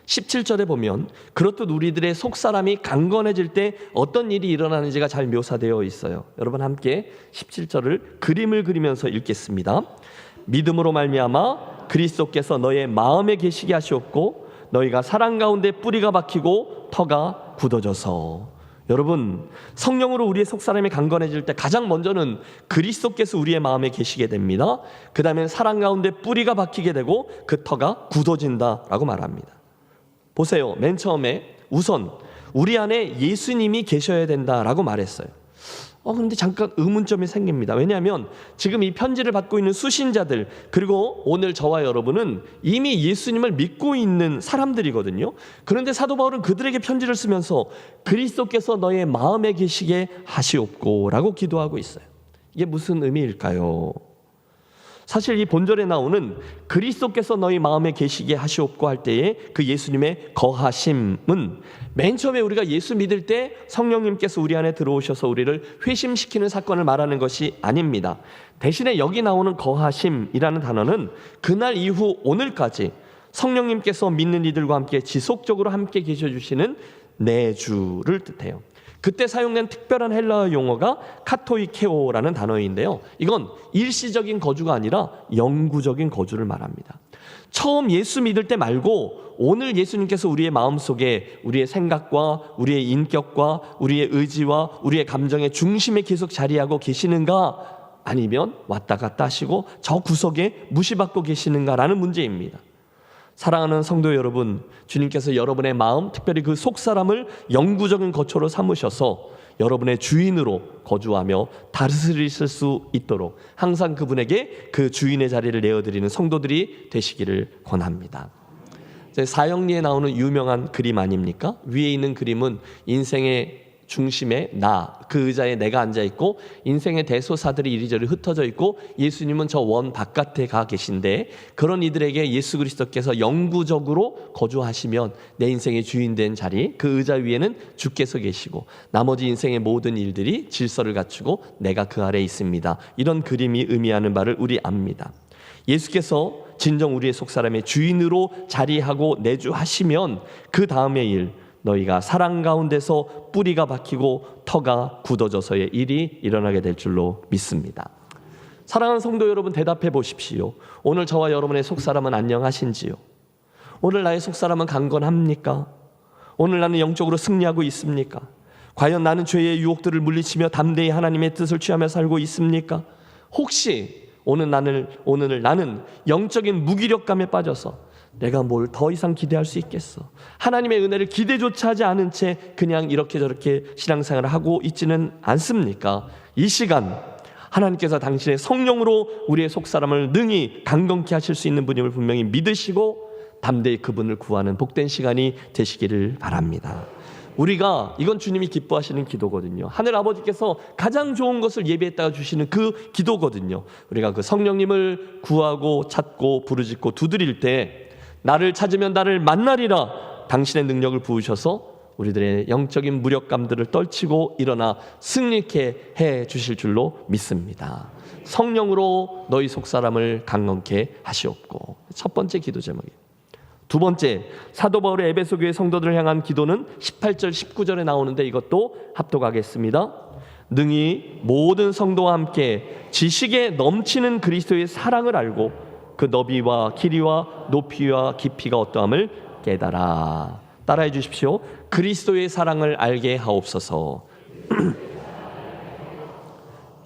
17절에 보면 그렇듯 우리들의 속사람이 강건해질 때 어떤 일이 일어나는지가 잘 묘사되어 있어요. 여러분 함께 17절을 그림을 그리면서 읽겠습니다. 믿음으로 말미암아 그리스도께서 너의 마음에 계시게 하시옵고 너희가 사랑 가운데 뿌리가 박히고 터가 굳어져서. 여러분 성령으로 우리의 속사람이 강건해질 때 가장 먼저는 그리스도께서 우리의 마음에 계시게 됩니다. 그 다음에 사랑 가운데 뿌리가 박히게 되고 그 터가 굳어진다라고 말합니다. 보세요. 맨 처음에 우선 우리 안에 예수님이 계셔야 된다라고 말했어요. 그런데 잠깐 의문점이 생깁니다. 왜냐하면 지금 이 편지를 받고 있는 수신자들, 그리고 오늘 저와 여러분은 이미 예수님을 믿고 있는 사람들이거든요. 그런데 사도 바울은 그들에게 편지를 쓰면서 그리스도께서 너의 마음에 계시게 하시옵고 라고 기도하고 있어요. 이게 무슨 의미일까요? 사실 이 본절에 나오는 그리스도께서 너희 마음에 계시게 하시옵고 할 때에 그 예수님의 거하심은 맨 처음에 우리가 예수 믿을 때 성령님께서 우리 안에 들어오셔서 우리를 회심시키는 사건을 말하는 것이 아닙니다. 대신에 여기 나오는 거하심이라는 단어는 그날 이후 오늘까지 성령님께서 믿는 이들과 함께 지속적으로 함께 계셔주시는 내주를 뜻해요. 그때 사용된 특별한 헬라어 용어가 카토이케오라는 단어인데요. 이건 일시적인 거주가 아니라 영구적인 거주를 말합니다. 처음 예수 믿을 때 말고 오늘 예수님께서 우리의 마음속에 우리의 생각과 우리의 인격과 우리의 의지와 우리의 감정의 중심에 계속 자리하고 계시는가, 아니면 왔다 갔다 하시고 저 구석에 무시받고 계시는가라는 문제입니다. 사랑하는 성도 여러분, 주님께서 여러분의 마음, 특별히 그 속사람을 영구적인 거처로 삼으셔서 여러분의 주인으로 거주하며 다스리실 수 있도록 항상 그분에게 그 주인의 자리를 내어드리는 성도들이 되시기를 권합니다. 사형리에 나오는 유명한 그림 아닙니까? 위에 있는 그림은 인생의 중심에 그 의자에 내가 앉아있고 인생의 대소사들이 이리저리 흩어져 있고 예수님은 저 원 바깥에 가 계신데, 그런 이들에게 예수 그리스도께서 영구적으로 거주하시면 내 인생의 주인된 자리, 그 의자 위에는 주께서 계시고 나머지 인생의 모든 일들이 질서를 갖추고 내가 그 아래에 있습니다. 이런 그림이 의미하는 바를 우리 압니다. 예수께서 진정 우리의 속사람의 주인으로 자리하고 내주하시면 그 다음의 일, 너희가 사랑 가운데서 뿌리가 박히고 터가 굳어져서의 일이 일어나게 될 줄로 믿습니다. 사랑하는 성도 여러분, 대답해 보십시오. 오늘 저와 여러분의 속사람은 안녕하신지요? 오늘 나의 속사람은 강건합니까? 오늘 나는 영적으로 승리하고 있습니까? 과연 나는 죄의 유혹들을 물리치며 담대히 하나님의 뜻을 취하며 살고 있습니까? 혹시 오늘 나는 영적인 무기력감에 빠져서 내가 뭘 더 이상 기대할 수 있겠어, 하나님의 은혜를 기대조차 하지 않은 채 그냥 이렇게 저렇게 신앙생활을 하고 있지는 않습니까? 이 시간 하나님께서 당신의 성령으로 우리의 속사람을 능히 강건케 하실 수 있는 분임을 분명히 믿으시고 담대히 그분을 구하는 복된 시간이 되시기를 바랍니다. 우리가, 이건 주님이 기뻐하시는 기도거든요. 하늘 아버지께서 가장 좋은 것을 예비했다가 주시는 그 기도거든요. 우리가 그 성령님을 구하고 찾고 부르짖고 두드릴 때 나를 찾으면 나를 만나리라, 당신의 능력을 부으셔서 우리들의 영적인 무력감들을 떨치고 일어나 승리케 해 주실 줄로 믿습니다. 성령으로 너희 속사람을 강건케 하시옵고. 첫 번째 기도 제목이에요. 두 번째, 사도 바울의 에베소 교회 성도들을 향한 기도는 18절 19절에 나오는데 이것도 합독하겠습니다. 능히 모든 성도와 함께 지식에 넘치는 그리스도의 사랑을 알고 그 너비와 길이와 높이와 깊이가 어떠함을 깨달아. 따라해 주십시오. 그리스도의 사랑을 알게 하옵소서.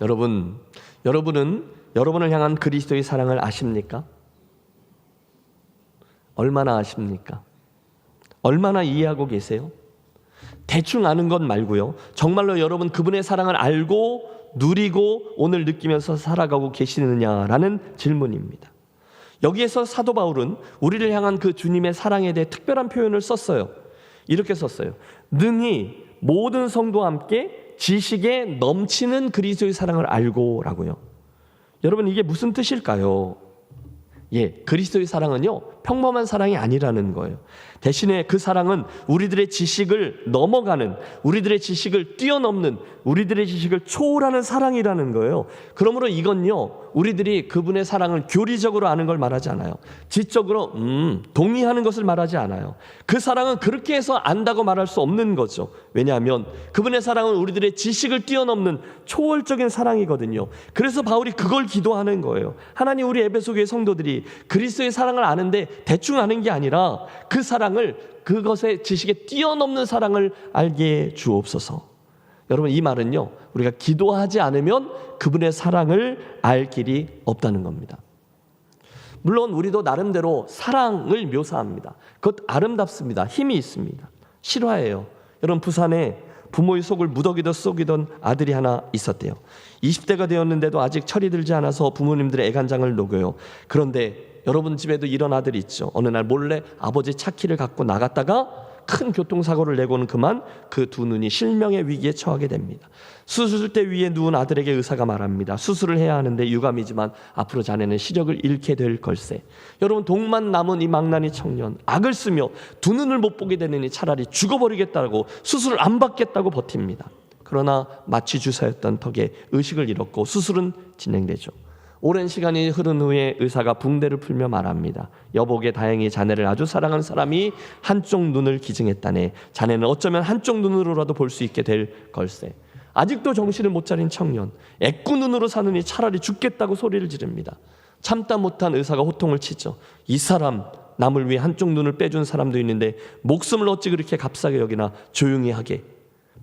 여러분은 여러분을 향한 그리스도의 사랑을 아십니까? 얼마나 아십니까? 얼마나 이해하고 계세요? 대충 아는 것 말고요, 정말로 여러분 그분의 사랑을 알고 누리고 오늘 느끼면서 살아가고 계시느냐라는 질문입니다. 여기에서 사도 바울은 우리를 향한 그 주님의 사랑에 대해 특별한 표현을 썼어요. 이렇게 썼어요. 능히 모든 성도와 함께 지식에 넘치는 그리스도의 사랑을 알고 라고요. 여러분, 이게 무슨 뜻일까요? 그리스도의 사랑은요, 평범한 사랑이 아니라는 거예요. 대신에 그 사랑은 우리들의 지식을 넘어가는, 우리들의 지식을 뛰어넘는, 우리들의 지식을 초월하는 사랑이라는 거예요. 그러므로 이건요, 우리들이 그분의 사랑을 교리적으로 아는 걸 말하지 않아요. 지적으로 동의하는 것을 말하지 않아요. 그 사랑은 그렇게 해서 안다고 말할 수 없는 거죠. 왜냐하면 그분의 사랑은 우리들의 지식을 뛰어넘는 초월적인 사랑이거든요. 그래서 바울이 그걸 기도하는 거예요. 하나님, 우리 에베소 교회 성도들이 그리스도의 사랑을 아는데 대충 아는 게 아니라 그 사랑을, 그것의 지식에 뛰어넘는 사랑을 알게 주옵소서. 여러분, 이 말은요, 우리가 기도하지 않으면 그분의 사랑을 알 길이 없다는 겁니다. 물론 우리도 나름대로 사랑을 묘사합니다. 그것 아름답습니다. 힘이 있습니다. 실화예요. 여러분, 부산에 부모의 속을 무더기도 썩이던 아들이 하나 있었대요. 20대가 되었는데도 아직 철이 들지 않아서 부모님들의 애간장을 녹여요. 그런데 여러분 집에도 이런 아들이 있죠. 어느 날 몰래 아버지 차 키를 갖고 나갔다가 큰 교통사고를 내고는 그만 그 두 눈이 실명의 위기에 처하게 됩니다. 수술대 위에 누운 아들에게 의사가 말합니다. 수술을 해야 하는데 유감이지만 앞으로 자네는 시력을 잃게 될 걸세. 여러분, 독만 남은 이 망나니 청년, 악을 쓰며 두 눈을 못 보게 되느니 차라리 죽어버리겠다고 수술을 안 받겠다고 버팁니다. 그러나 마취 주사였던 덕에 의식을 잃었고 수술은 진행되죠. 오랜 시간이 흐른 후에 의사가 붕대를 풀며 말합니다. 여보게 다행히 자네를 아주 사랑하는 사람이 한쪽 눈을 기증했다네. 자네는 어쩌면 한쪽 눈으로라도 볼 수 있게 될 걸세. 아직도 정신을 못 차린 청년, 애꾸 눈으로 사느니 차라리 죽겠다고 소리를 지릅니다. 참다 못한 의사가 호통을 치죠. 이 사람, 남을 위해 한쪽 눈을 빼준 사람도 있는데 목숨을 어찌 그렇게 값싸게 여기나. 조용히 하게.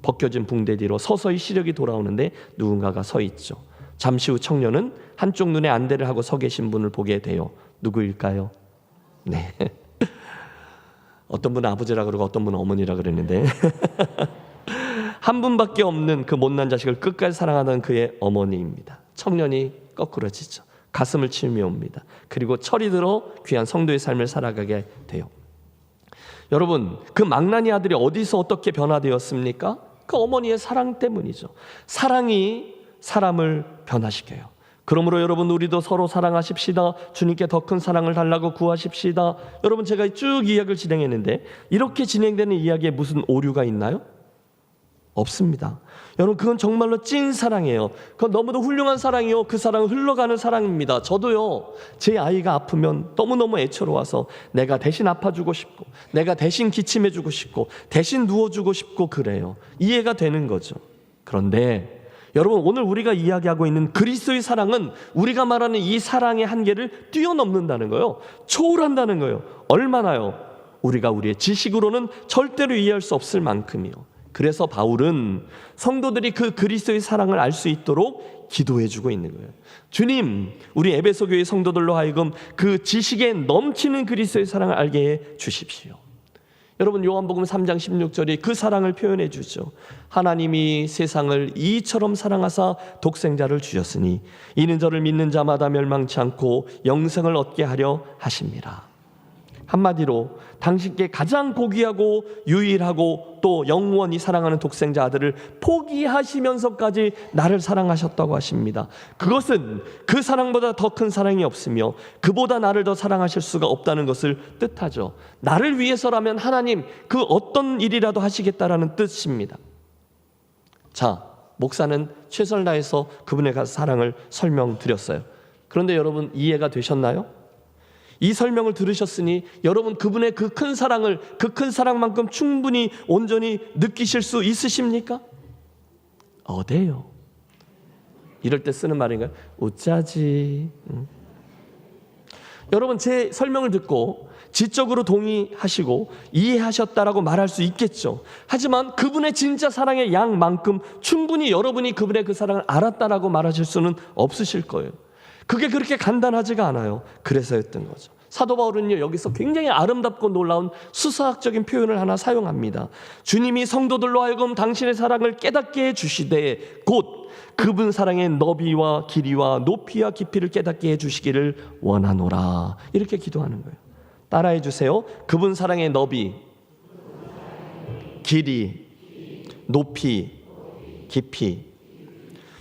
벗겨진 붕대 뒤로 서서히 시력이 돌아오는데 누군가가 서 있죠. 잠시 후 청년은 한쪽 눈에 안대를 하고 서 계신 분을 보게 돼요. 누구일까요? 네. 어떤 분은 아버지라 그러고 어떤 분은 어머니라 그랬는데 한 분밖에 없는 그 못난 자식을 끝까지 사랑하던 그의 어머니입니다. 청년이 거꾸러지죠. 가슴을 치며 옵니다. 그리고 철이 들어 귀한 성도의 삶을 살아가게 돼요. 여러분, 그 망나니 아들이 어디서 어떻게 변화되었습니까? 그 어머니의 사랑 때문이죠. 사랑이 사람을 변화시켜요. 그러므로 여러분, 우리도 서로 사랑하십시다. 주님께 더 큰 사랑을 달라고 구하십시다. 여러분, 제가 쭉 이야기를 진행했는데 이렇게 진행되는 이야기에 무슨 오류가 있나요? 없습니다. 여러분, 그건 정말로 찐 사랑이에요. 그건 너무도 훌륭한 사랑이요. 그 사랑은 흘러가는 사랑입니다. 저도요, 제 아이가 아프면 너무너무 애처로워서 내가 대신 아파주고 싶고, 내가 대신 기침해주고 싶고, 대신 누워주고 싶고 그래요. 이해가 되는 거죠. 그런데 여러분, 오늘 우리가 이야기하고 있는 그리스도의 사랑은 우리가 말하는 이 사랑의 한계를 뛰어넘는다는 거예요. 초월한다는 거예요. 얼마나요? 우리가 우리의 지식으로는 절대로 이해할 수 없을 만큼이요. 그래서 바울은 성도들이 그 그리스도의 사랑을 알 수 있도록 기도해주고 있는 거예요. 주님, 우리 에베소 교회 성도들로 하여금 그 지식에 넘치는 그리스도의 사랑을 알게 해 주십시오. 여러분, 요한복음 3장 16절이 그 사랑을 표현해 주죠. 하나님이 세상을 이처럼 사랑하사 독생자를 주셨으니 이는 저를 믿는 자마다 멸망치 않고 영생을 얻게 하려 하심이라. 한마디로 당신께 가장 고귀하고 유일하고 또 영원히 사랑하는 독생자 아들을 포기하시면서까지 나를 사랑하셨다고 하십니다. 그것은 그 사랑보다 더 큰 사랑이 없으며 그보다 나를 더 사랑하실 수가 없다는 것을 뜻하죠. 나를 위해서라면 하나님 그 어떤 일이라도 하시겠다라는 뜻입니다. 자, 목사는 최선을 다해서 그분의 사랑을 설명드렸어요. 그런데 여러분, 이해가 되셨나요? 이 설명을 들으셨으니 여러분, 그분의 그 큰 사랑을, 그 큰 사랑만큼 충분히 온전히 느끼실 수 있으십니까? 어때요? 이럴 때 쓰는 말인가요? 어쩌지? 여러분, 제 설명을 듣고 지적으로 동의하시고 이해하셨다라고 말할 수 있겠죠. 하지만 그분의 진짜 사랑의 양만큼 충분히 여러분이 그분의 그 사랑을 알았다라고 말하실 수는 없으실 거예요. 그게 그렇게 간단하지가 않아요. 그래서였던 거죠. 사도 바울은요, 여기서 굉장히 아름답고 놀라운 수사학적인 표현을 하나 사용합니다. 주님이 성도들로 하여금 당신의 사랑을 깨닫게 해주시되 곧 그분 사랑의 너비와 길이와 높이와 깊이를 깨닫게 해주시기를 원하노라. 이렇게 기도하는 거예요. 따라해 주세요. 그분 사랑의 너비, 길이, 높이, 깊이.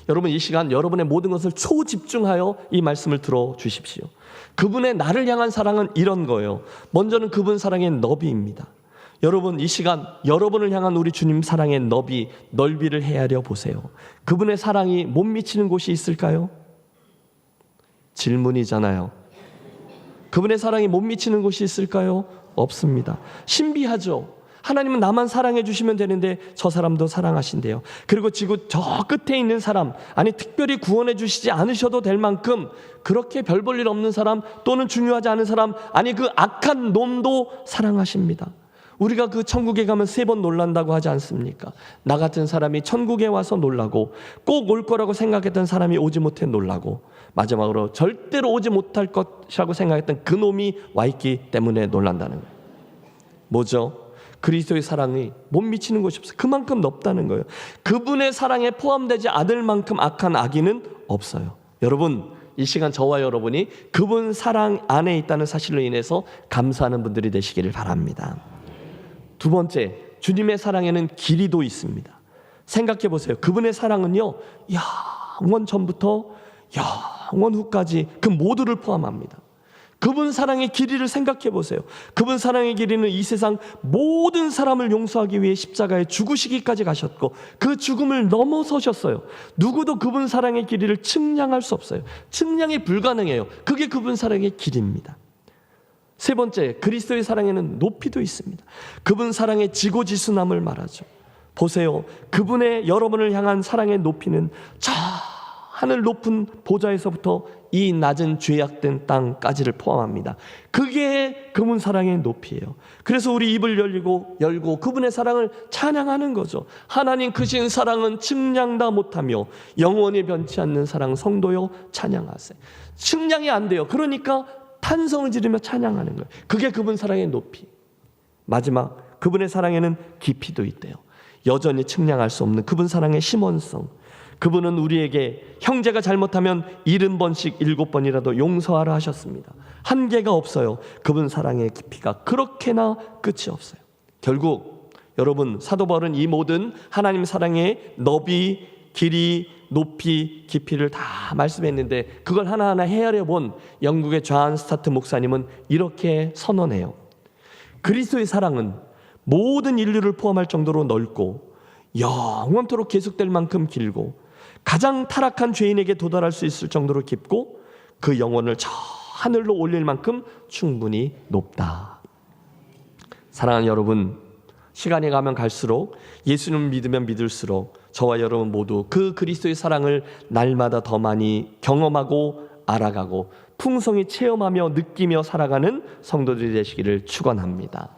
여러분, 이 시간 여러분의 모든 것을 초집중하여 이 말씀을 들어주십시오. 그분의 나를 향한 사랑은 이런 거예요. 먼저는 그분 사랑의 너비입니다. 여러분, 이 시간 여러분을 향한 우리 주님 사랑의 너비, 넓이를 헤아려 보세요. 그분의 사랑이 못 미치는 곳이 있을까요? 질문이잖아요. 그분의 사랑이 못 미치는 곳이 있을까요? 없습니다. 신비하죠. 하나님은 나만 사랑해 주시면 되는데 저 사람도 사랑하신대요. 그리고 지구 저 끝에 있는 사람, 아니 특별히 구원해 주시지 않으셔도 될 만큼 그렇게 별 볼 일 없는 사람 또는 중요하지 않은 사람, 아니 그 악한 놈도 사랑하십니다. 우리가 그 천국에 가면 3번 놀란다고 하지 않습니까? 나 같은 사람이 천국에 와서 놀라고, 꼭 올 거라고 생각했던 사람이 오지 못해 놀라고, 마지막으로 절대로 오지 못할 것이라고 생각했던 그 놈이 와 있기 때문에 놀란다는 거예요. 뭐죠? 그리스도의 사랑이 못 미치는 곳이 없어요. 그만큼 넓다는 거예요. 그분의 사랑에 포함되지 않을 만큼 악한 악인은 없어요. 여러분, 이 시간 저와 여러분이 그분 사랑 안에 있다는 사실로 인해서 감사하는 분들이 되시기를 바랍니다. 두 번째, 주님의 사랑에는 길이도 있습니다. 생각해 보세요. 그분의 사랑은요, 영원 전부터 영원 후까지 그 모두를 포함합니다. 그분 사랑의 길이를 생각해 보세요. 그분 사랑의 길이는 이 세상 모든 사람을 용서하기 위해 십자가에 죽으시기까지 가셨고 그 죽음을 넘어서셨어요. 누구도 그분 사랑의 길이를 측량할 수 없어요. 측량이 불가능해요. 그게 그분 사랑의 길이입니다. 세 번째, 그리스도의 사랑에는 높이도 있습니다. 그분 사랑의 지고지순함을 말하죠. 보세요. 그분의 여러분을 향한 사랑의 높이는 저 하늘 높은 보좌에서부터 이 낮은 죄악된 땅까지를 포함합니다. 그게 그분 사랑의 높이에요. 그래서 우리 입을 열고 그분의 사랑을 찬양하는 거죠. 하나님 크신 사랑은 측량다 못하며 영원히 변치 않는 사랑 성도요 찬양하세요. 측량이 안 돼요. 그러니까 탄성을 지르며 찬양하는 거예요. 그게 그분 사랑의 높이. 마지막, 그분의 사랑에는 깊이도 있대요. 여전히 측량할 수 없는 그분 사랑의 심원성. 그분은 우리에게 형제가 잘못하면 70번씩 7번이라도 용서하라 하셨습니다. 한계가 없어요. 그분 사랑의 깊이가 그렇게나 끝이 없어요. 결국 여러분, 사도 바울은 이 모든 하나님 사랑의 너비, 길이, 높이, 깊이를 다 말씀했는데 그걸 하나하나 헤아려 본 영국의 존 스타트 목사님은 이렇게 선언해요. 그리스도의 사랑은 모든 인류를 포함할 정도로 넓고 영원토록 계속될 만큼 길고 가장 타락한 죄인에게 도달할 수 있을 정도로 깊고 그 영혼을 저 하늘로 올릴 만큼 충분히 높다. 사랑하는 여러분, 시간이 가면 갈수록 예수님을 믿으면 믿을수록 저와 여러분 모두 그 그리스도의 사랑을 날마다 더 많이 경험하고 알아가고 풍성히 체험하며 느끼며 살아가는 성도들이 되시기를 축원합니다.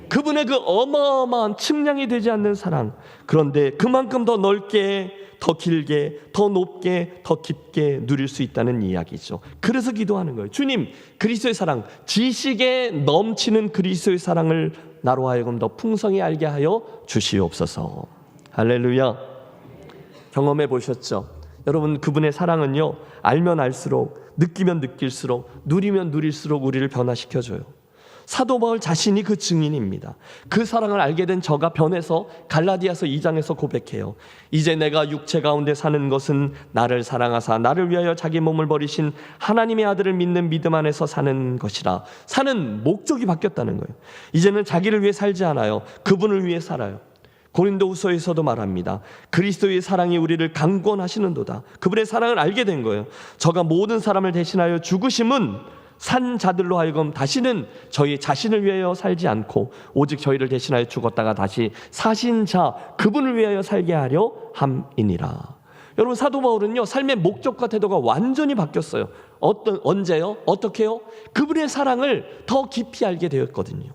그분의 그 어마어마한 측량이 되지 않는 사랑, 그런데 그만큼 더 넓게, 더 길게, 더 높게, 더 깊게 누릴 수 있다는 이야기죠. 그래서 기도하는 거예요. 주님, 그리스도의 사랑, 지식에 넘치는 그리스도의 사랑을 나로 하여금 더 풍성히 알게 하여 주시옵소서. 할렐루야. 경험해 보셨죠? 여러분, 그분의 사랑은요, 알면 알수록, 느끼면 느낄수록, 누리면 누릴수록 우리를 변화시켜줘요. 사도 바울 자신이 그 증인입니다. 그 사랑을 알게 된 저가 변해서 갈라디아서 2장에서 고백해요. 이제 내가 육체 가운데 사는 것은 나를 사랑하사 나를 위하여 자기 몸을 버리신 하나님의 아들을 믿는 믿음 안에서 사는 것이라. 사는 목적이 바뀌었다는 거예요. 이제는 자기를 위해 살지 않아요. 그분을 위해 살아요. 고린도후서에서도 말합니다. 그리스도의 사랑이 우리를 강권하시는도다. 그분의 사랑을 알게 된 거예요. 저가 모든 사람을 대신하여 죽으심은 산 자들로 하여금 다시는 저희 자신을 위하여 살지 않고 오직 저희를 대신하여 죽었다가 다시 사신 자 그분을 위하여 살게 하려 함이니라. 여러분, 사도 바울은요, 삶의 목적과 태도가 완전히 바뀌었어요. 언제요? 어떻게요? 그분의 사랑을 더 깊이 알게 되었거든요.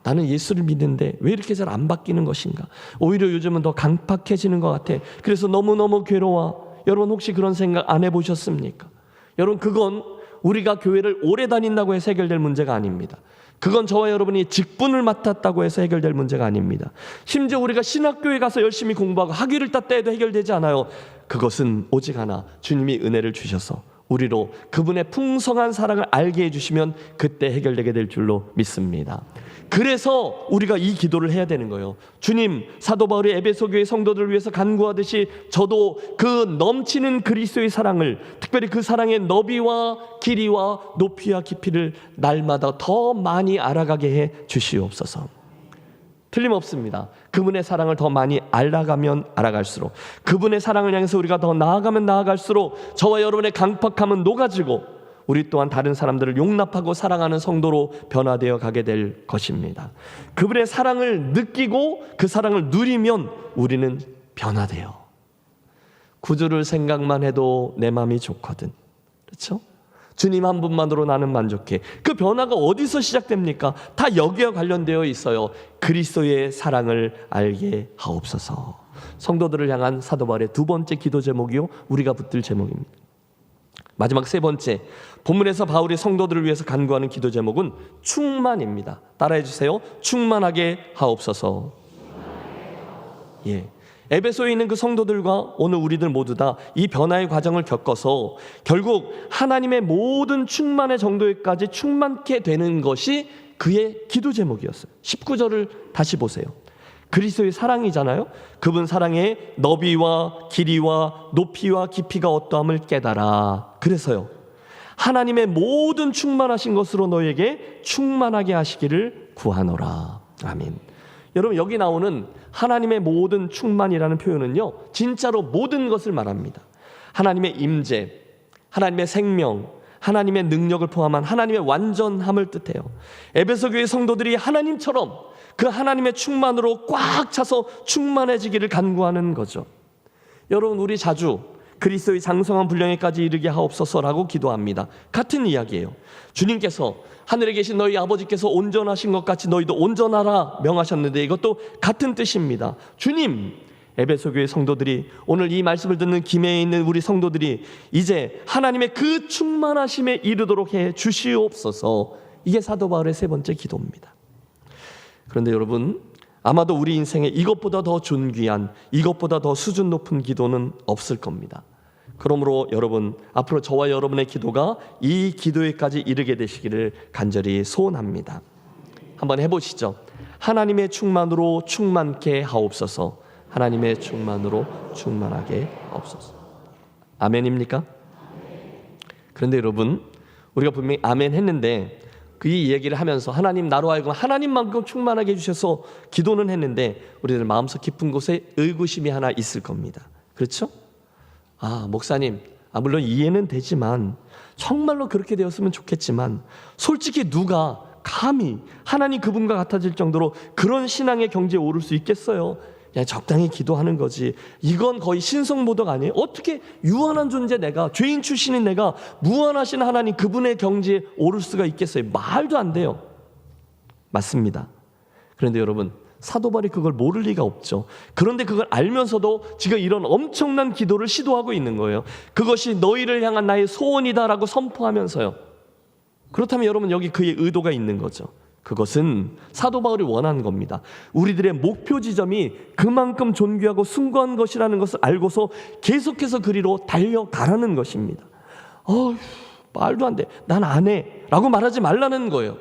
나는 예수를 믿는데 왜 이렇게 잘 안 바뀌는 것인가? 오히려 요즘은 더 강팍해지는 것 같아. 그래서 너무너무 괴로워. 여러분, 혹시 그런 생각 안 해보셨습니까? 여러분, 그건 우리가 교회를 오래 다닌다고 해서 해결될 문제가 아닙니다. 그건 저와 여러분이 직분을 맡았다고 해서 해결될 문제가 아닙니다. 심지어 우리가 신학교에 가서 열심히 공부하고 학위를 땄다 해도 해결되지 않아요. 그것은 오직 하나, 주님이 은혜를 주셔서 우리로 그분의 풍성한 사랑을 알게 해주시면 그때 해결되게 될 줄로 믿습니다. 그래서 우리가 이 기도를 해야 되는 거예요. 주님, 사도 바울이 에베소 교회 성도들을 위해서 간구하듯이 저도 그 넘치는 그리스도의 사랑을, 특별히 그 사랑의 너비와 길이와 높이와 깊이를 날마다 더 많이 알아가게 해 주시옵소서. 틀림없습니다. 그분의 사랑을 더 많이 알아가면 알아갈수록, 그분의 사랑을 향해서 우리가 더 나아가면 나아갈수록 저와 여러분의 강팍함은 녹아지고 우리 또한 다른 사람들을 용납하고 사랑하는 성도로 변화되어 가게 될 것입니다. 그분의 사랑을 느끼고 그 사랑을 누리면 우리는 변화돼요. 구주를 생각만 해도 내 마음이 좋거든. 그렇죠? 주님 한 분만으로 나는 만족해. 그 변화가 어디서 시작됩니까? 다 여기와 관련되어 있어요. 그리스도의 사랑을 알게 하옵소서. 성도들을 향한 사도 바울의 두 번째 기도 제목이요, 우리가 붙들 제목입니다. 마지막 세 번째, 본문에서 바울이 성도들을 위해서 간구하는 기도 제목은 충만입니다. 따라해 주세요. 충만하게 하옵소서. 예. 에베소에 있는 그 성도들과 오늘 우리들 모두 다 이 변화의 과정을 겪어서 결국 하나님의 모든 충만의 정도에까지 충만케 되는 것이 그의 기도 제목이었어요. 19절을 다시 보세요. 그리스도의 사랑이잖아요. 그분 사랑의 너비와 길이와 높이와 깊이가 어떠함을 깨달아. 그래서요, 하나님의 모든 충만하신 것으로 너에게 충만하게 하시기를 구하노라. 아멘. 여러분, 여기 나오는 하나님의 모든 충만이라는 표현은요, 진짜로 모든 것을 말합니다. 하나님의 임재, 하나님의 생명, 하나님의 능력을 포함한 하나님의 완전함을 뜻해요. 에베소 교회 성도들이 하나님처럼 그 하나님의 충만으로 꽉 차서 충만해지기를 간구하는 거죠. 여러분, 우리 자주 그리스도의 장성한 분량에까지 이르게 하옵소서라고 기도합니다. 같은 이야기예요. 주님께서 하늘에 계신 너희 아버지께서 온전하신 것 같이 너희도 온전하라 명하셨는데 이것도 같은 뜻입니다. 주님, 에베소 교회 성도들이, 오늘 이 말씀을 듣는 김해에 있는 우리 성도들이 이제 하나님의 그 충만하심에 이르도록 해 주시옵소서. 이게 사도 바울의 세 번째 기도입니다. 그런데 여러분, 아마도 우리 인생에 이것보다 더 존귀한, 이것보다 더 수준 높은 기도는 없을 겁니다. 그러므로 여러분, 앞으로 저와 여러분의 기도가 이 기도에까지 이르게 되시기를 간절히 소원합니다. 한번 해보시죠. 하나님의 충만으로 충만케 하옵소서. 하나님의 충만으로 충만하게 하옵소서. 아멘입니까? 그런데 여러분, 우리가 분명히 아멘 했는데 그 얘기를 하면서 하나님, 나로 하여금 하나님만큼 충만하게 해주셔서 기도는 했는데 우리들 마음속 깊은 곳에 의구심이 하나 있을 겁니다. 그렇죠? 목사님, 물론 이해는 되지만, 정말로 그렇게 되었으면 좋겠지만, 솔직히 누가 감히 하나님 그분과 같아질 정도로 그런 신앙의 경지에 오를 수 있겠어요? 그냥 적당히 기도하는 거지. 이건 거의 신성모독 아니에요? 어떻게 유한한 존재 내가, 죄인 출신인 내가 무한하신 하나님 그분의 경지에 오를 수가 있겠어요? 말도 안 돼요. 맞습니다. 그런데 여러분, 사도 바울이 그걸 모를 리가 없죠. 그런데 그걸 알면서도 지금 이런 엄청난 기도를 시도하고 있는 거예요. 그것이 너희를 향한 나의 소원이다라고 선포하면서요. 그렇다면 여러분, 여기 그의 의도가 있는 거죠. 그것은 사도 바울이 원하는 겁니다. 우리들의 목표 지점이 그만큼 존귀하고 숭고한 것이라는 것을 알고서 계속해서 그리로 달려가라는 것입니다. 말도 안 돼, 난 안 해 라고 말하지 말라는 거예요.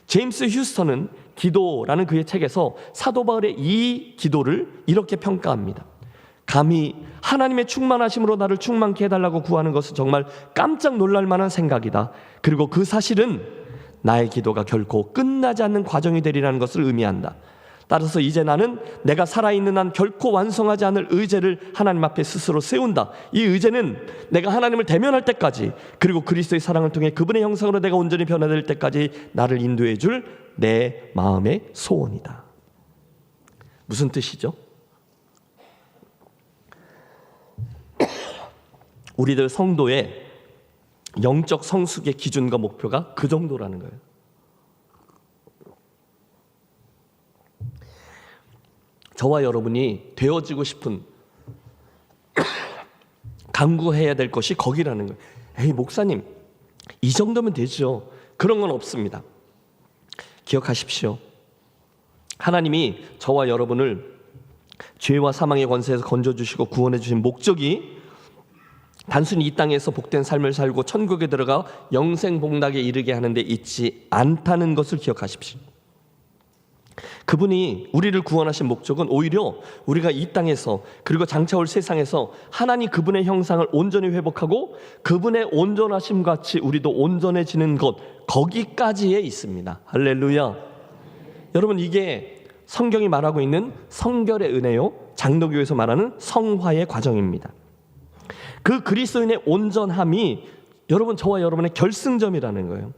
제임스 휴스턴은 기도라는 그의 책에서 사도 바울의 이 기도를 이렇게 평가합니다. 감히 하나님의 충만하심으로 나를 충만케 해달라고 구하는 것은 정말 깜짝 놀랄 만한 생각이다. 그리고 그 사실은 나의 기도가 결코 끝나지 않는 과정이 되리라는 것을 의미한다. 따라서 이제 나는 내가 살아있는 한 결코 완성하지 않을 의제를 하나님 앞에 스스로 세운다. 이 의제는 내가 하나님을 대면할 때까지, 그리고 그리스도의 사랑을 통해 그분의 형상으로 내가 온전히 변화될 때까지 나를 인도해 줄 내 마음의 소원이다. 무슨 뜻이죠? 우리들 성도의 영적 성숙의 기준과 목표가 그 정도라는 거예요. 저와 여러분이 되어지고 싶은, 강구해야 될 것이 거기라는 거예요. 에이, 목사님, 이 정도면 되죠. 그런 건 없습니다. 기억하십시오. 하나님이 저와 여러분을 죄와 사망의 권세에서 건져주시고 구원해 주신 목적이 단순히 이 땅에서 복된 삶을 살고 천국에 들어가 영생복락에 이르게 하는 데 있지 않다는 것을 기억하십시오. 그분이 우리를 구원하신 목적은 오히려 우리가 이 땅에서, 그리고 장차 올 세상에서 하나님 그분의 형상을 온전히 회복하고 그분의 온전하심 같이 우리도 온전해지는 것, 거기까지에 있습니다. 할렐루야. 여러분, 이게 성경이 말하고 있는 성결의 은혜요, 장로교에서 말하는 성화의 과정입니다. 그 그리스도인의 온전함이 여러분, 저와 여러분의 결승점이라는 거예요.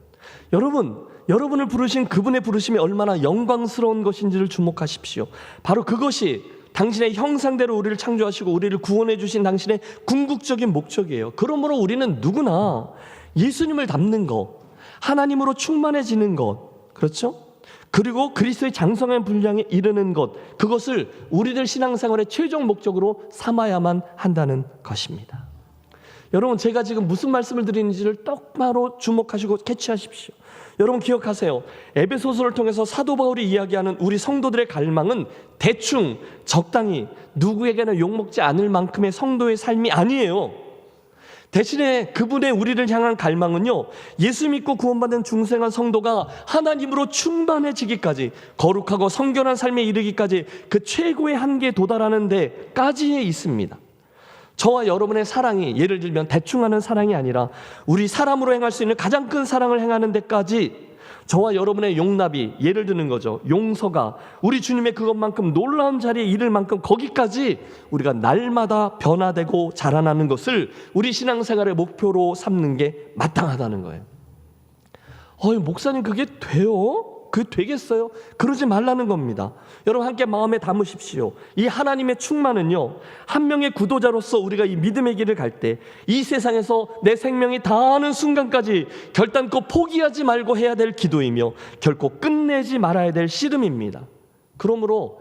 여러분을 부르신 그분의 부르심이 얼마나 영광스러운 것인지를 주목하십시오. 바로 그것이 당신의 형상대로 우리를 창조하시고 우리를 구원해 주신 당신의 궁극적인 목적이에요. 그러므로 우리는 누구나 예수님을 닮는 것, 하나님으로 충만해지는 것, 그렇죠? 그리고 그리스도의 장성한 분량에 이르는 것, 그것을 우리들 신앙생활의 최종 목적으로 삼아야만 한다는 것입니다. 여러분, 제가 지금 무슨 말씀을 드리는지를 똑바로 주목하시고 캐치하십시오. 여러분 기억하세요. 에베소서를 통해서 사도 바울이 이야기하는 우리 성도들의 갈망은 대충 적당히 누구에게나 욕먹지 않을 만큼의 성도의 삶이 아니에요. 대신에 그분의 우리를 향한 갈망은요, 예수 믿고 구원받은 중생한 성도가 하나님으로 충만해지기까지, 거룩하고 성결한 삶에 이르기까지 그 최고의 한계에 도달하는 데까지에 있습니다. 저와 여러분의 사랑이 예를 들면 대충 하는 사랑이 아니라 우리 사람으로 행할 수 있는 가장 큰 사랑을 행하는 데까지, 저와 여러분의 용납이 예를 드는 거죠. 용서가 우리 주님의 그것만큼 놀라운 자리에 이를 만큼 거기까지 우리가 날마다 변화되고 자라나는 것을 우리 신앙생활의 목표로 삼는 게 마땅하다는 거예요. 목사님 그게 돼요? 그게 되겠어요? 그러지 말라는 겁니다. 여러분 함께 마음에 담으십시오. 이 하나님의 충만은요, 한 명의 구도자로서 우리가 이 믿음의 길을 갈 때 이 세상에서 내 생명이 다하는 순간까지 결단코 포기하지 말고 해야 될 기도이며 결코 끝내지 말아야 될 씨름입니다. 그러므로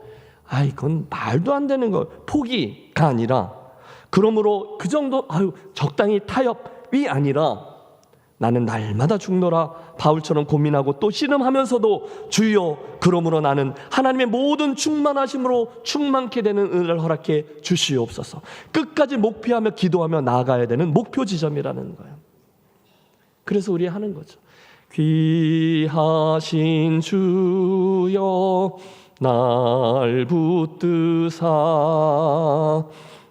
이건 말도 안 되는 거, 포기가 아니라, 그러므로 그 정도 적당히 타협이 아니라 나는 날마다 죽노라 바울처럼 고민하고 또 씨름하면서도 주여 그러므로 나는 하나님의 모든 충만하심으로 충만케 되는 은혜를 허락해 주시옵소서. 끝까지 목표하며 기도하며 나아가야 되는 목표 지점이라는 거예요. 그래서 우리 하는 거죠. 귀하신 주여 날 붙드사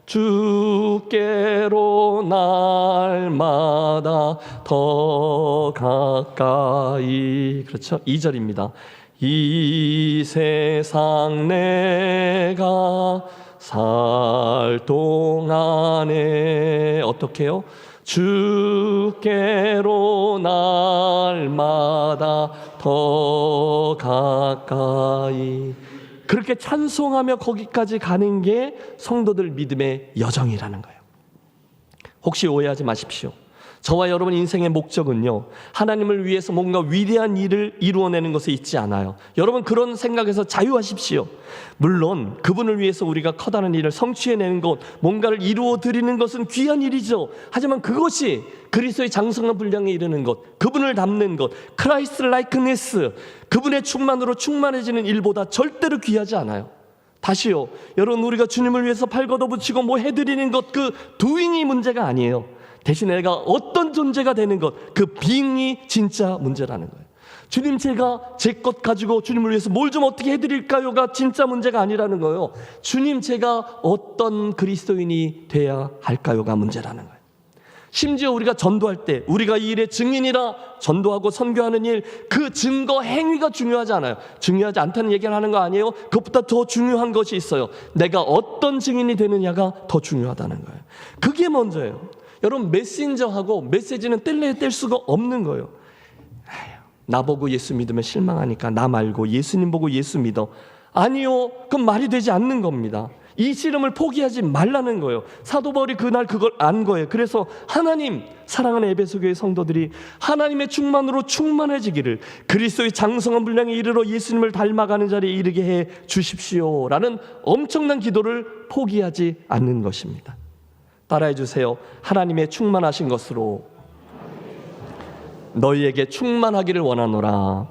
주께로 날마다 더 가까이. 그렇죠? 2절입니다. 이 세상 내가 살 동안에 어떻게 해요? 주께로 날마다 더 가까이. 그렇게 찬송하며 거기까지 가는 게 성도들 믿음의 여정이라는 거예요. 혹시 오해하지 마십시오. 저와 여러분 인생의 목적은요, 하나님을 위해서 뭔가 위대한 일을 이루어내는 것에 있지 않아요. 여러분 그런 생각에서 자유하십시오. 물론 그분을 위해서 우리가 커다란 일을 성취해내는 것, 뭔가를 이루어드리는 것은 귀한 일이죠. 하지만 그것이 그리스도의 장성한 분량에 이르는 것, 그분을 닮는 것, 크라이스트 라이크니스, 그분의 충만으로 충만해지는 일보다 절대로 귀하지 않아요. 다시요, 여러분 우리가 주님을 위해서 팔 걷어붙이고 뭐 해드리는 것, 그 doing이 문제가 아니에요. 대신 내가 어떤 존재가 되는 것, 그 being이 진짜 문제라는 거예요. 주님 제가 제 것 가지고 주님을 위해서 뭘 좀 어떻게 해드릴까요가 진짜 문제가 아니라는 거예요. 주님 제가 어떤 그리스도인이 돼야 할까요가 문제라는 거예요. 심지어 우리가 전도할 때 우리가 이 일의 증인이라 전도하고 선교하는 일, 그 증거 행위가 중요하지 않아요. 중요하지 않다는 얘기를 하는 거 아니에요. 그것보다 더 중요한 것이 있어요. 내가 어떤 증인이 되느냐가 더 중요하다는 거예요. 그게 먼저예요. 여러분 메신저하고 메시지는 뗄 수가 없는 거예요. 나보고 예수 믿으면 실망하니까 나 말고 예수님 보고 예수 믿어. 아니요, 그건 말이 되지 않는 겁니다. 이 씨름을 포기하지 말라는 거예요. 사도 바울이 그날 그걸 안 거예요. 그래서 하나님, 사랑하는 에베소 교회 성도들이 하나님의 충만으로 충만해지기를, 그리스도의 장성한 분량에 이르러 예수님을 닮아가는 자리에 이르게 해 주십시오라는 엄청난 기도를 포기하지 않는 것입니다. 따라해 주세요. 하나님의 충만하신 것으로 너희에게 충만하기를 원하노라.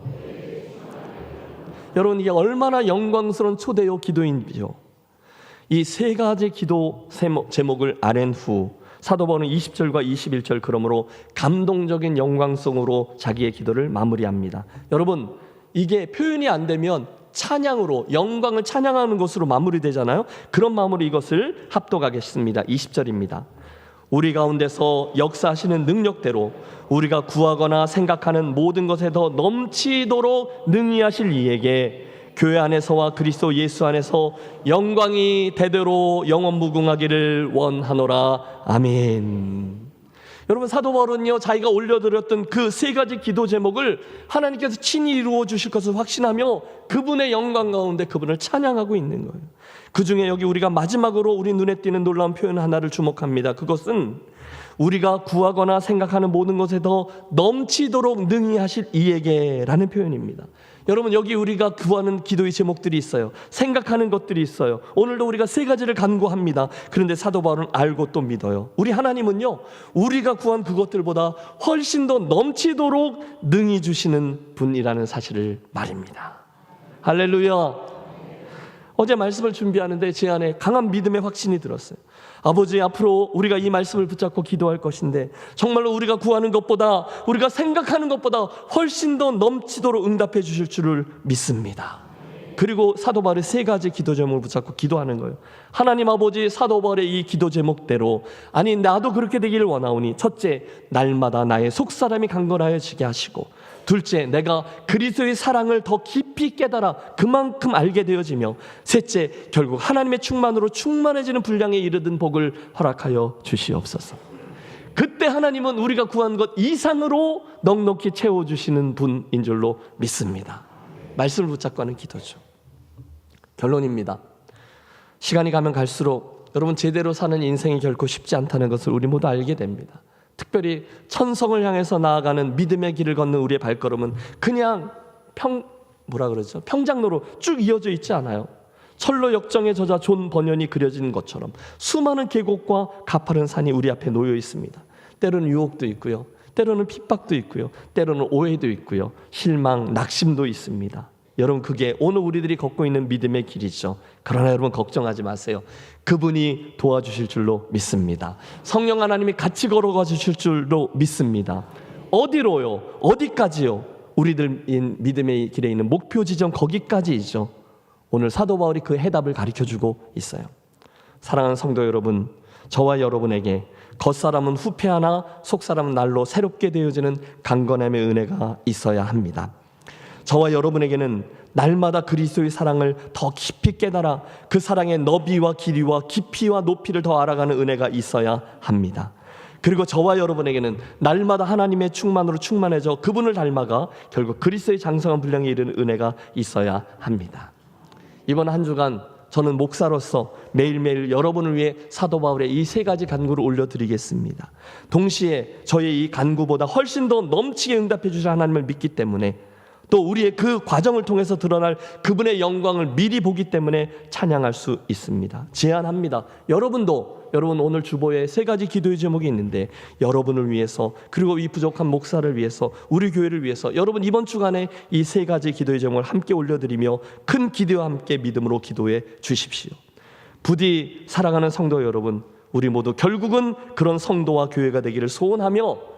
여러분 이게 얼마나 영광스러운 초대요 기도인지요. 이 세 가지 기도 제목을 아랜 후 사도 바울은 20절과 21절 그러므로 감동적인 영광성으로 자기의 기도를 마무리합니다. 여러분 이게 표현이 안 되면 찬양으로, 영광을 찬양하는 것으로 마무리되잖아요. 그런 마음으로 이것을 합독하겠습니다. 20절입니다. 우리 가운데서 역사하시는 능력대로 우리가 구하거나 생각하는 모든 것에 더 넘치도록 능히 하실 이에게 교회 안에서와 그리스도 예수 안에서 영광이 대대로 영원무궁하기를 원하노라. 아멘. 여러분 사도 바울은요, 자기가 올려드렸던 그 세 가지 기도 제목을 하나님께서 친히 이루어 주실 것을 확신하며 그분의 영광 가운데 그분을 찬양하고 있는 거예요. 그 중에 여기 우리가 마지막으로 우리 눈에 띄는 놀라운 표현 하나를 주목합니다. 그것은 우리가 구하거나 생각하는 모든 것에 더 넘치도록 능히 하실 이에게라는 표현입니다. 여러분, 여기 우리가 구하는 기도의 제목들이 있어요. 생각하는 것들이 있어요. 오늘도 우리가 세 가지를 간구합니다. 그런데 사도 바울은 알고 또 믿어요. 우리 하나님은요, 우리가 구한 그것들보다 훨씬 더 넘치도록 능히 주시는 분이라는 사실을 말입니다. 할렐루야. 어제 말씀을 준비하는데 제 안에 강한 믿음의 확신이 들었어요. 아버지, 앞으로 우리가 이 말씀을 붙잡고 기도할 것인데 정말로 우리가 구하는 것보다, 우리가 생각하는 것보다 훨씬 더 넘치도록 응답해 주실 줄을 믿습니다. 그리고 사도 바울의 세 가지 기도 제목을 붙잡고 기도하는 거예요. 하나님 아버지, 사도 바울의 이 기도 제목대로, 아니 나도 그렇게 되기를 원하오니, 첫째, 날마다 나의 속사람이 강건하여지게 하시고, 둘째, 내가 그리스도의 사랑을 더 깊이 깨달아 그만큼 알게 되어지며, 셋째, 결국 하나님의 충만으로 충만해지는 분량에 이르는 복을 허락하여 주시옵소서. 그때 하나님은 우리가 구한 것 이상으로 넉넉히 채워주시는 분인 줄로 믿습니다. 말씀을 붙잡고 하는 기도죠. 결론입니다. 시간이 가면 갈수록 여러분, 제대로 사는 인생이 결코 쉽지 않다는 것을 우리 모두 알게 됩니다. 특별히 천성을 향해서 나아가는 믿음의 길을 걷는 우리의 발걸음은 그냥 평장로로 쭉 이어져 있지 않아요. 철로 역정의 저자 존 버년이 그려진 것처럼 수많은 계곡과 가파른 산이 우리 앞에 놓여 있습니다. 때로는 유혹도 있고요, 때로는 핍박도 있고요, 때로는 오해도 있고요, 실망, 낙심도 있습니다. 여러분, 그게 오늘 우리들이 걷고 있는 믿음의 길이죠. 그러나 여러분, 걱정하지 마세요. 그분이 도와주실 줄로 믿습니다. 성령 하나님이 같이 걸어가 주실 줄로 믿습니다. 어디로요? 어디까지요? 우리들 믿음의 길에 있는 목표 지점, 거기까지이죠. 오늘 사도 바울이 그 해답을 가르쳐주고 있어요. 사랑하는 성도 여러분, 저와 여러분에게 겉사람은 후패하나 속사람은 날로 새롭게 되어지는 강건함의 은혜가 있어야 합니다. 저와 여러분에게는 날마다 그리스도의 사랑을 더 깊이 깨달아 그 사랑의 너비와 길이와 깊이와 높이를 더 알아가는 은혜가 있어야 합니다. 그리고 저와 여러분에게는 날마다 하나님의 충만으로 충만해져 그분을 닮아가 결국 그리스도의 장성한 분량에 이르는 은혜가 있어야 합니다. 이번 한 주간 저는 목사로서 매일매일 여러분을 위해 사도 바울의 이 세 가지 간구를 올려드리겠습니다. 동시에 저의 이 간구보다 훨씬 더 넘치게 응답해 주실 하나님을 믿기 때문에, 또 우리의 그 과정을 통해서 드러날 그분의 영광을 미리 보기 때문에 찬양할 수 있습니다. 제안합니다. 여러분 오늘 주보에 세 가지 기도의 제목이 있는데, 여러분을 위해서, 그리고 이 부족한 목사를 위해서, 우리 교회를 위해서 여러분 이번 주간에 이 세 가지 기도의 제목을 함께 올려드리며 큰 기도와 함께 믿음으로 기도해 주십시오. 부디 사랑하는 성도 여러분, 우리 모두 결국은 그런 성도와 교회가 되기를 소원하며,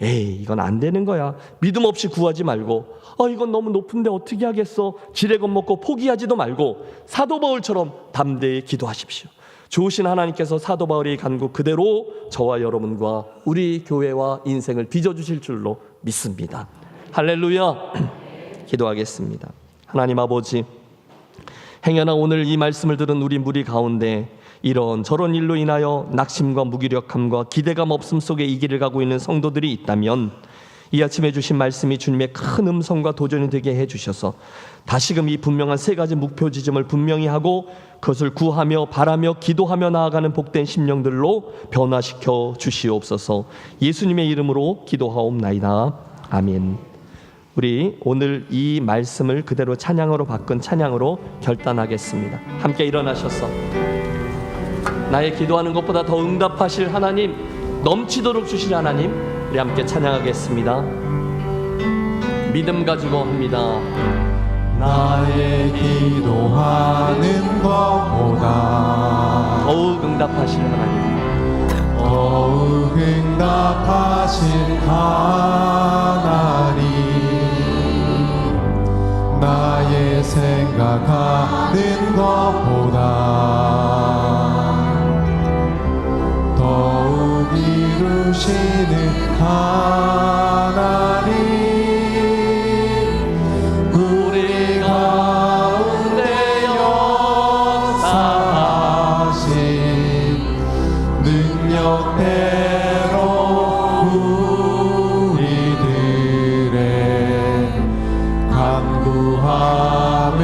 이건 안 되는 거야, 믿음 없이 구하지 말고, 이건 너무 높은데 어떻게 하겠어, 지레 겁먹고 포기하지도 말고 사도 바울처럼 담대히 기도하십시오. 좋으신 하나님께서 사도 바울의 간구 그대로 저와 여러분과 우리 교회와 인생을 빚어주실 줄로 믿습니다. 할렐루야. 기도하겠습니다. 하나님 아버지, 행여나 오늘 이 말씀을 들은 우리 무리 가운데 이런 저런 일로 인하여 낙심과 무기력함과 기대감 없음 속에 이 길을 가고 있는 성도들이 있다면, 이 아침에 주신 말씀이 주님의 큰 음성과 도전이 되게 해주셔서 다시금 이 분명한 세 가지 목표 지점을 분명히 하고 그것을 구하며 바라며 기도하며 나아가는 복된 심령들로 변화시켜 주시옵소서. 예수님의 이름으로 기도하옵나이다. 아멘. 우리 오늘 이 말씀을 그대로 찬양으로 바꾼 찬양으로 결단하겠습니다. 함께 일어나셔서 나의 기도하는 것보다 더 응답하실 하나님, 넘치도록 주실 하나님, 우리 함께 찬양하겠습니다. 믿음 가지고 합니다. 나의 기도하는 것보다 더욱 응답하실 하나님, 더욱 응답하실 하나님, 나의 생각하는 것보다 더욱 이루시는 하나님, 우리 가운데 역사하신 능력대로 우리들의 간구함을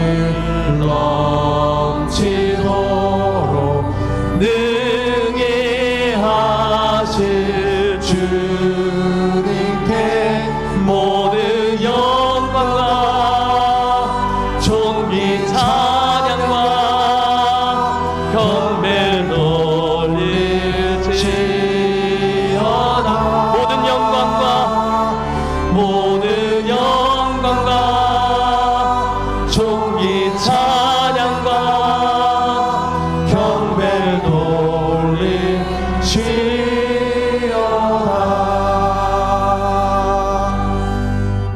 넘치도록 능히 하실 주님께 모든 영광과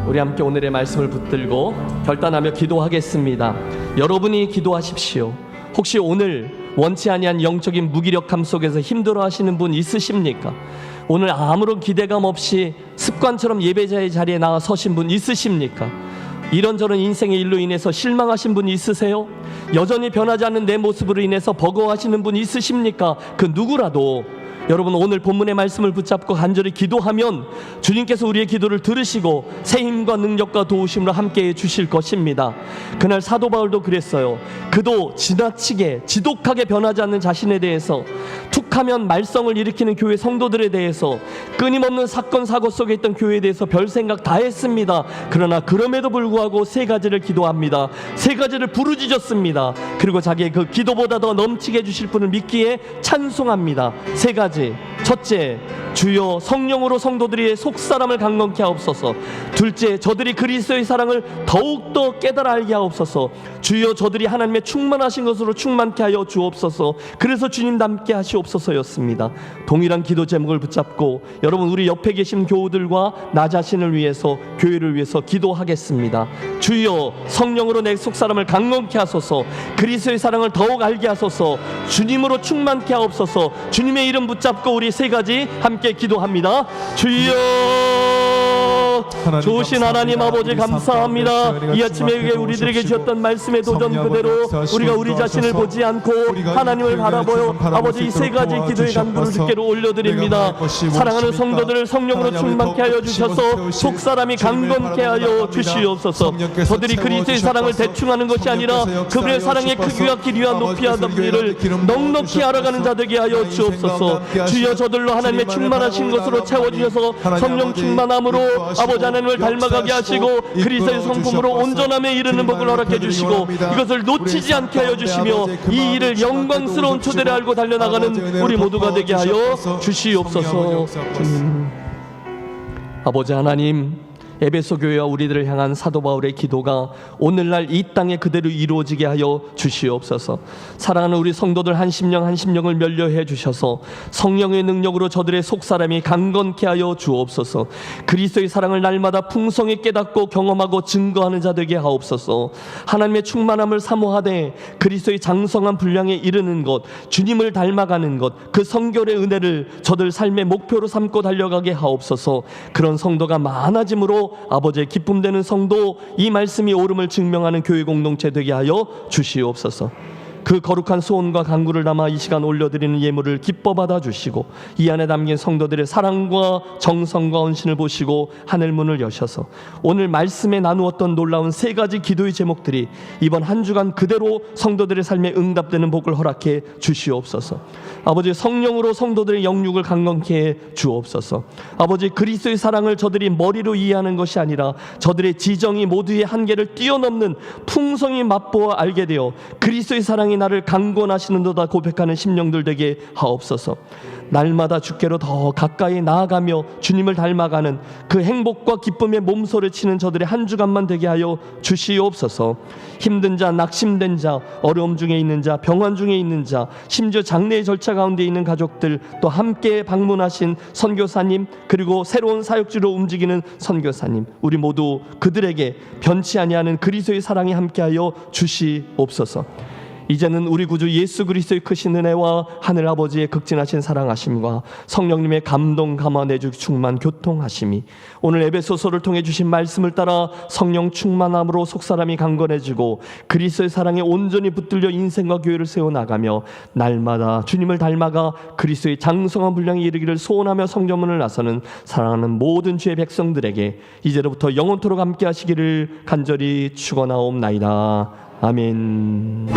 우리 함께 오늘의 말씀을 붙들고 결단하며 기도하겠습니다. 여러분이 기도하십시오. 혹시 오늘 원치 아니한 영적인 무기력함 속에서 힘들어하시는 분 있으십니까? 오늘 아무런 기대감 없이 습관처럼 예배자의 자리에 나와 서신 분 있으십니까? 이런저런 인생의 일로 인해서 실망하신 분 있으세요? 여전히 변하지 않는 내 모습으로 인해서 버거워하시는 분 있으십니까? 그 누구라도 여러분 오늘 본문의 말씀을 붙잡고 간절히 기도하면 주님께서 우리의 기도를 들으시고 새 힘과 능력과 도우심으로 함께해 주실 것입니다. 그날 사도 바울도 그랬어요. 그도 지나치게 지독하게 변하지 않는 자신에 대해서, 툭하면 말썽을 일으키는 교회 성도들에 대해서, 끊임없는 사건 사고 속에 있던 교회에 대해서 별 생각 다 했습니다. 그러나 그럼에도 불구하고 세 가지를 기도합니다. 세 가지를 부르짖었습니다. 그리고 자기의 그 기도보다 더 넘치게 해주실 분을 믿기에 찬송합니다. 세 가지. 첫째, 주여 성령으로 성도들의 속사람을 강건케 하옵소서. 둘째, 저들이 그리스도의 사랑을 더욱더 깨달아 알게 하옵소서. 주여 저들이 하나님의 충만하신 것으로 충만케 하여 주옵소서. 그래서 주님 닮게 하시옵소서였습니다. 동일한 기도 제목을 붙잡고 여러분 우리 옆에 계신 교우들과 나 자신을 위해서, 교회를 위해서 기도하겠습니다. 주여 성령으로 내 속사람을 강건케 하소서. 그리스도의 사랑을 더욱 알게 하소서. 주님으로 충만케 하옵소서. 주님의 이름 붙잡고 우리 세 가지 함께 기도합니다. 주여, 좋으신 하나님 아버지 감사합니다. 이 아침에 우리들에게 주셨던 말씀의 도전 그대로 우리가 우리 자신을 보지 않고 하나님을 바라보여 아버지 이 세 가지 기도의 간구를 주께로 올려드립니다. 사랑하는 성도들을 성령으로 충만케 하여 주셔서 속사람이 강건케 하여 주시옵소서. 저들이 그리스도의 사랑을 대충 하는 것이 아니라 그분의 사랑의 크기와 길이와 높이와 넓이를 넉넉히 알아가는 자 되게 하여 주옵소서. 주여 저들로 하나님의 충만하신 것으로 채워주셔서 성령 충만함으로 아버지 하나님을 닮아가게 하시고 그리스도의 성품으로 온전함에 이르는 복을 허락해 주시고 이것을 놓치지 않게 하여 주시며 이 일을 영광스러운 초대를 알고 달려나가는 우리 모두가 되게 하여 주시옵소서. 아버지 하나님, 에베소 교회와 우리들을 향한 사도 바울의 기도가 오늘날 이 땅에 그대로 이루어지게 하여 주시옵소서. 사랑하는 우리 성도들 한 심령을 면려해 주셔서 성령의 능력으로 저들의 속사람이 강건케 하여 주옵소서. 그리스도의 사랑을 날마다 풍성히 깨닫고 경험하고 증거하는 자 되게 하옵소서. 하나님의 충만함을 사모하되 그리스도의 장성한 분량에 이르는 것, 주님을 닮아가는 것, 그 성결의 은혜를 저들 삶의 목표로 삼고 달려가게 하옵소서. 그런 성도가 많아짐으로 아버지의 기쁨 되는 성도, 이 말씀이 옳음을 증명하는 교회 공동체 되게 하여 주시옵소서. 그 거룩한 소원과 간구를 담아 이 시간 올려드리는 예물을 기뻐 받아 주시고 이 안에 담긴 성도들의 사랑과 정성과 헌신을 보시고 하늘문을 여셔서 오늘 말씀에 나누었던 놀라운 세 가지 기도의 제목들이 이번 한 주간 그대로 성도들의 삶에 응답되는 복을 허락해 주시옵소서. 아버지, 성령으로 성도들의 영육을 강건케 해 주옵소서. 아버지, 그리스도의 사랑을 저들이 머리로 이해하는 것이 아니라 저들의 지정이 모두의 한계를 뛰어넘는 풍성히 맛보아 알게 되어 그리스도의 사랑이 나를 강권하시는도다 고백하는 심령들 되게 하옵소서. 날마다 주께로 더 가까이 나아가며 주님을 닮아가는 그 행복과 기쁨의 몸소리치는 저들의 한 주간만 되게 하여 주시옵소서. 힘든 자, 낙심된 자, 어려움 중에 있는 자, 병환 중에 있는 자, 심지어 장례의 절차 가운데 있는 가족들, 또 함께 방문하신 선교사님, 그리고 새로운 사역지로 움직이는 선교사님, 우리 모두 그들에게 변치 아니하는 그리스도의 사랑이 함께하여 주시옵소서. 이제는 우리 구주 예수 그리스도의 크신 은혜와 하늘 아버지의 극진하신 사랑하심과 성령님의 감동 감화 내주 충만 교통하심이 오늘 에베소서를 통해 주신 말씀을 따라 성령 충만함으로 속사람이 강건해지고 그리스도의 사랑에 온전히 붙들려 인생과 교회를 세워나가며 날마다 주님을 닮아가 그리스도의 장성한 분량에 이르기를 소원하며 성전문을 나서는 사랑하는 모든 주의 백성들에게 이제로부터 영원토록 함께 하시기를 간절히 축원하옵나이다. 아멘.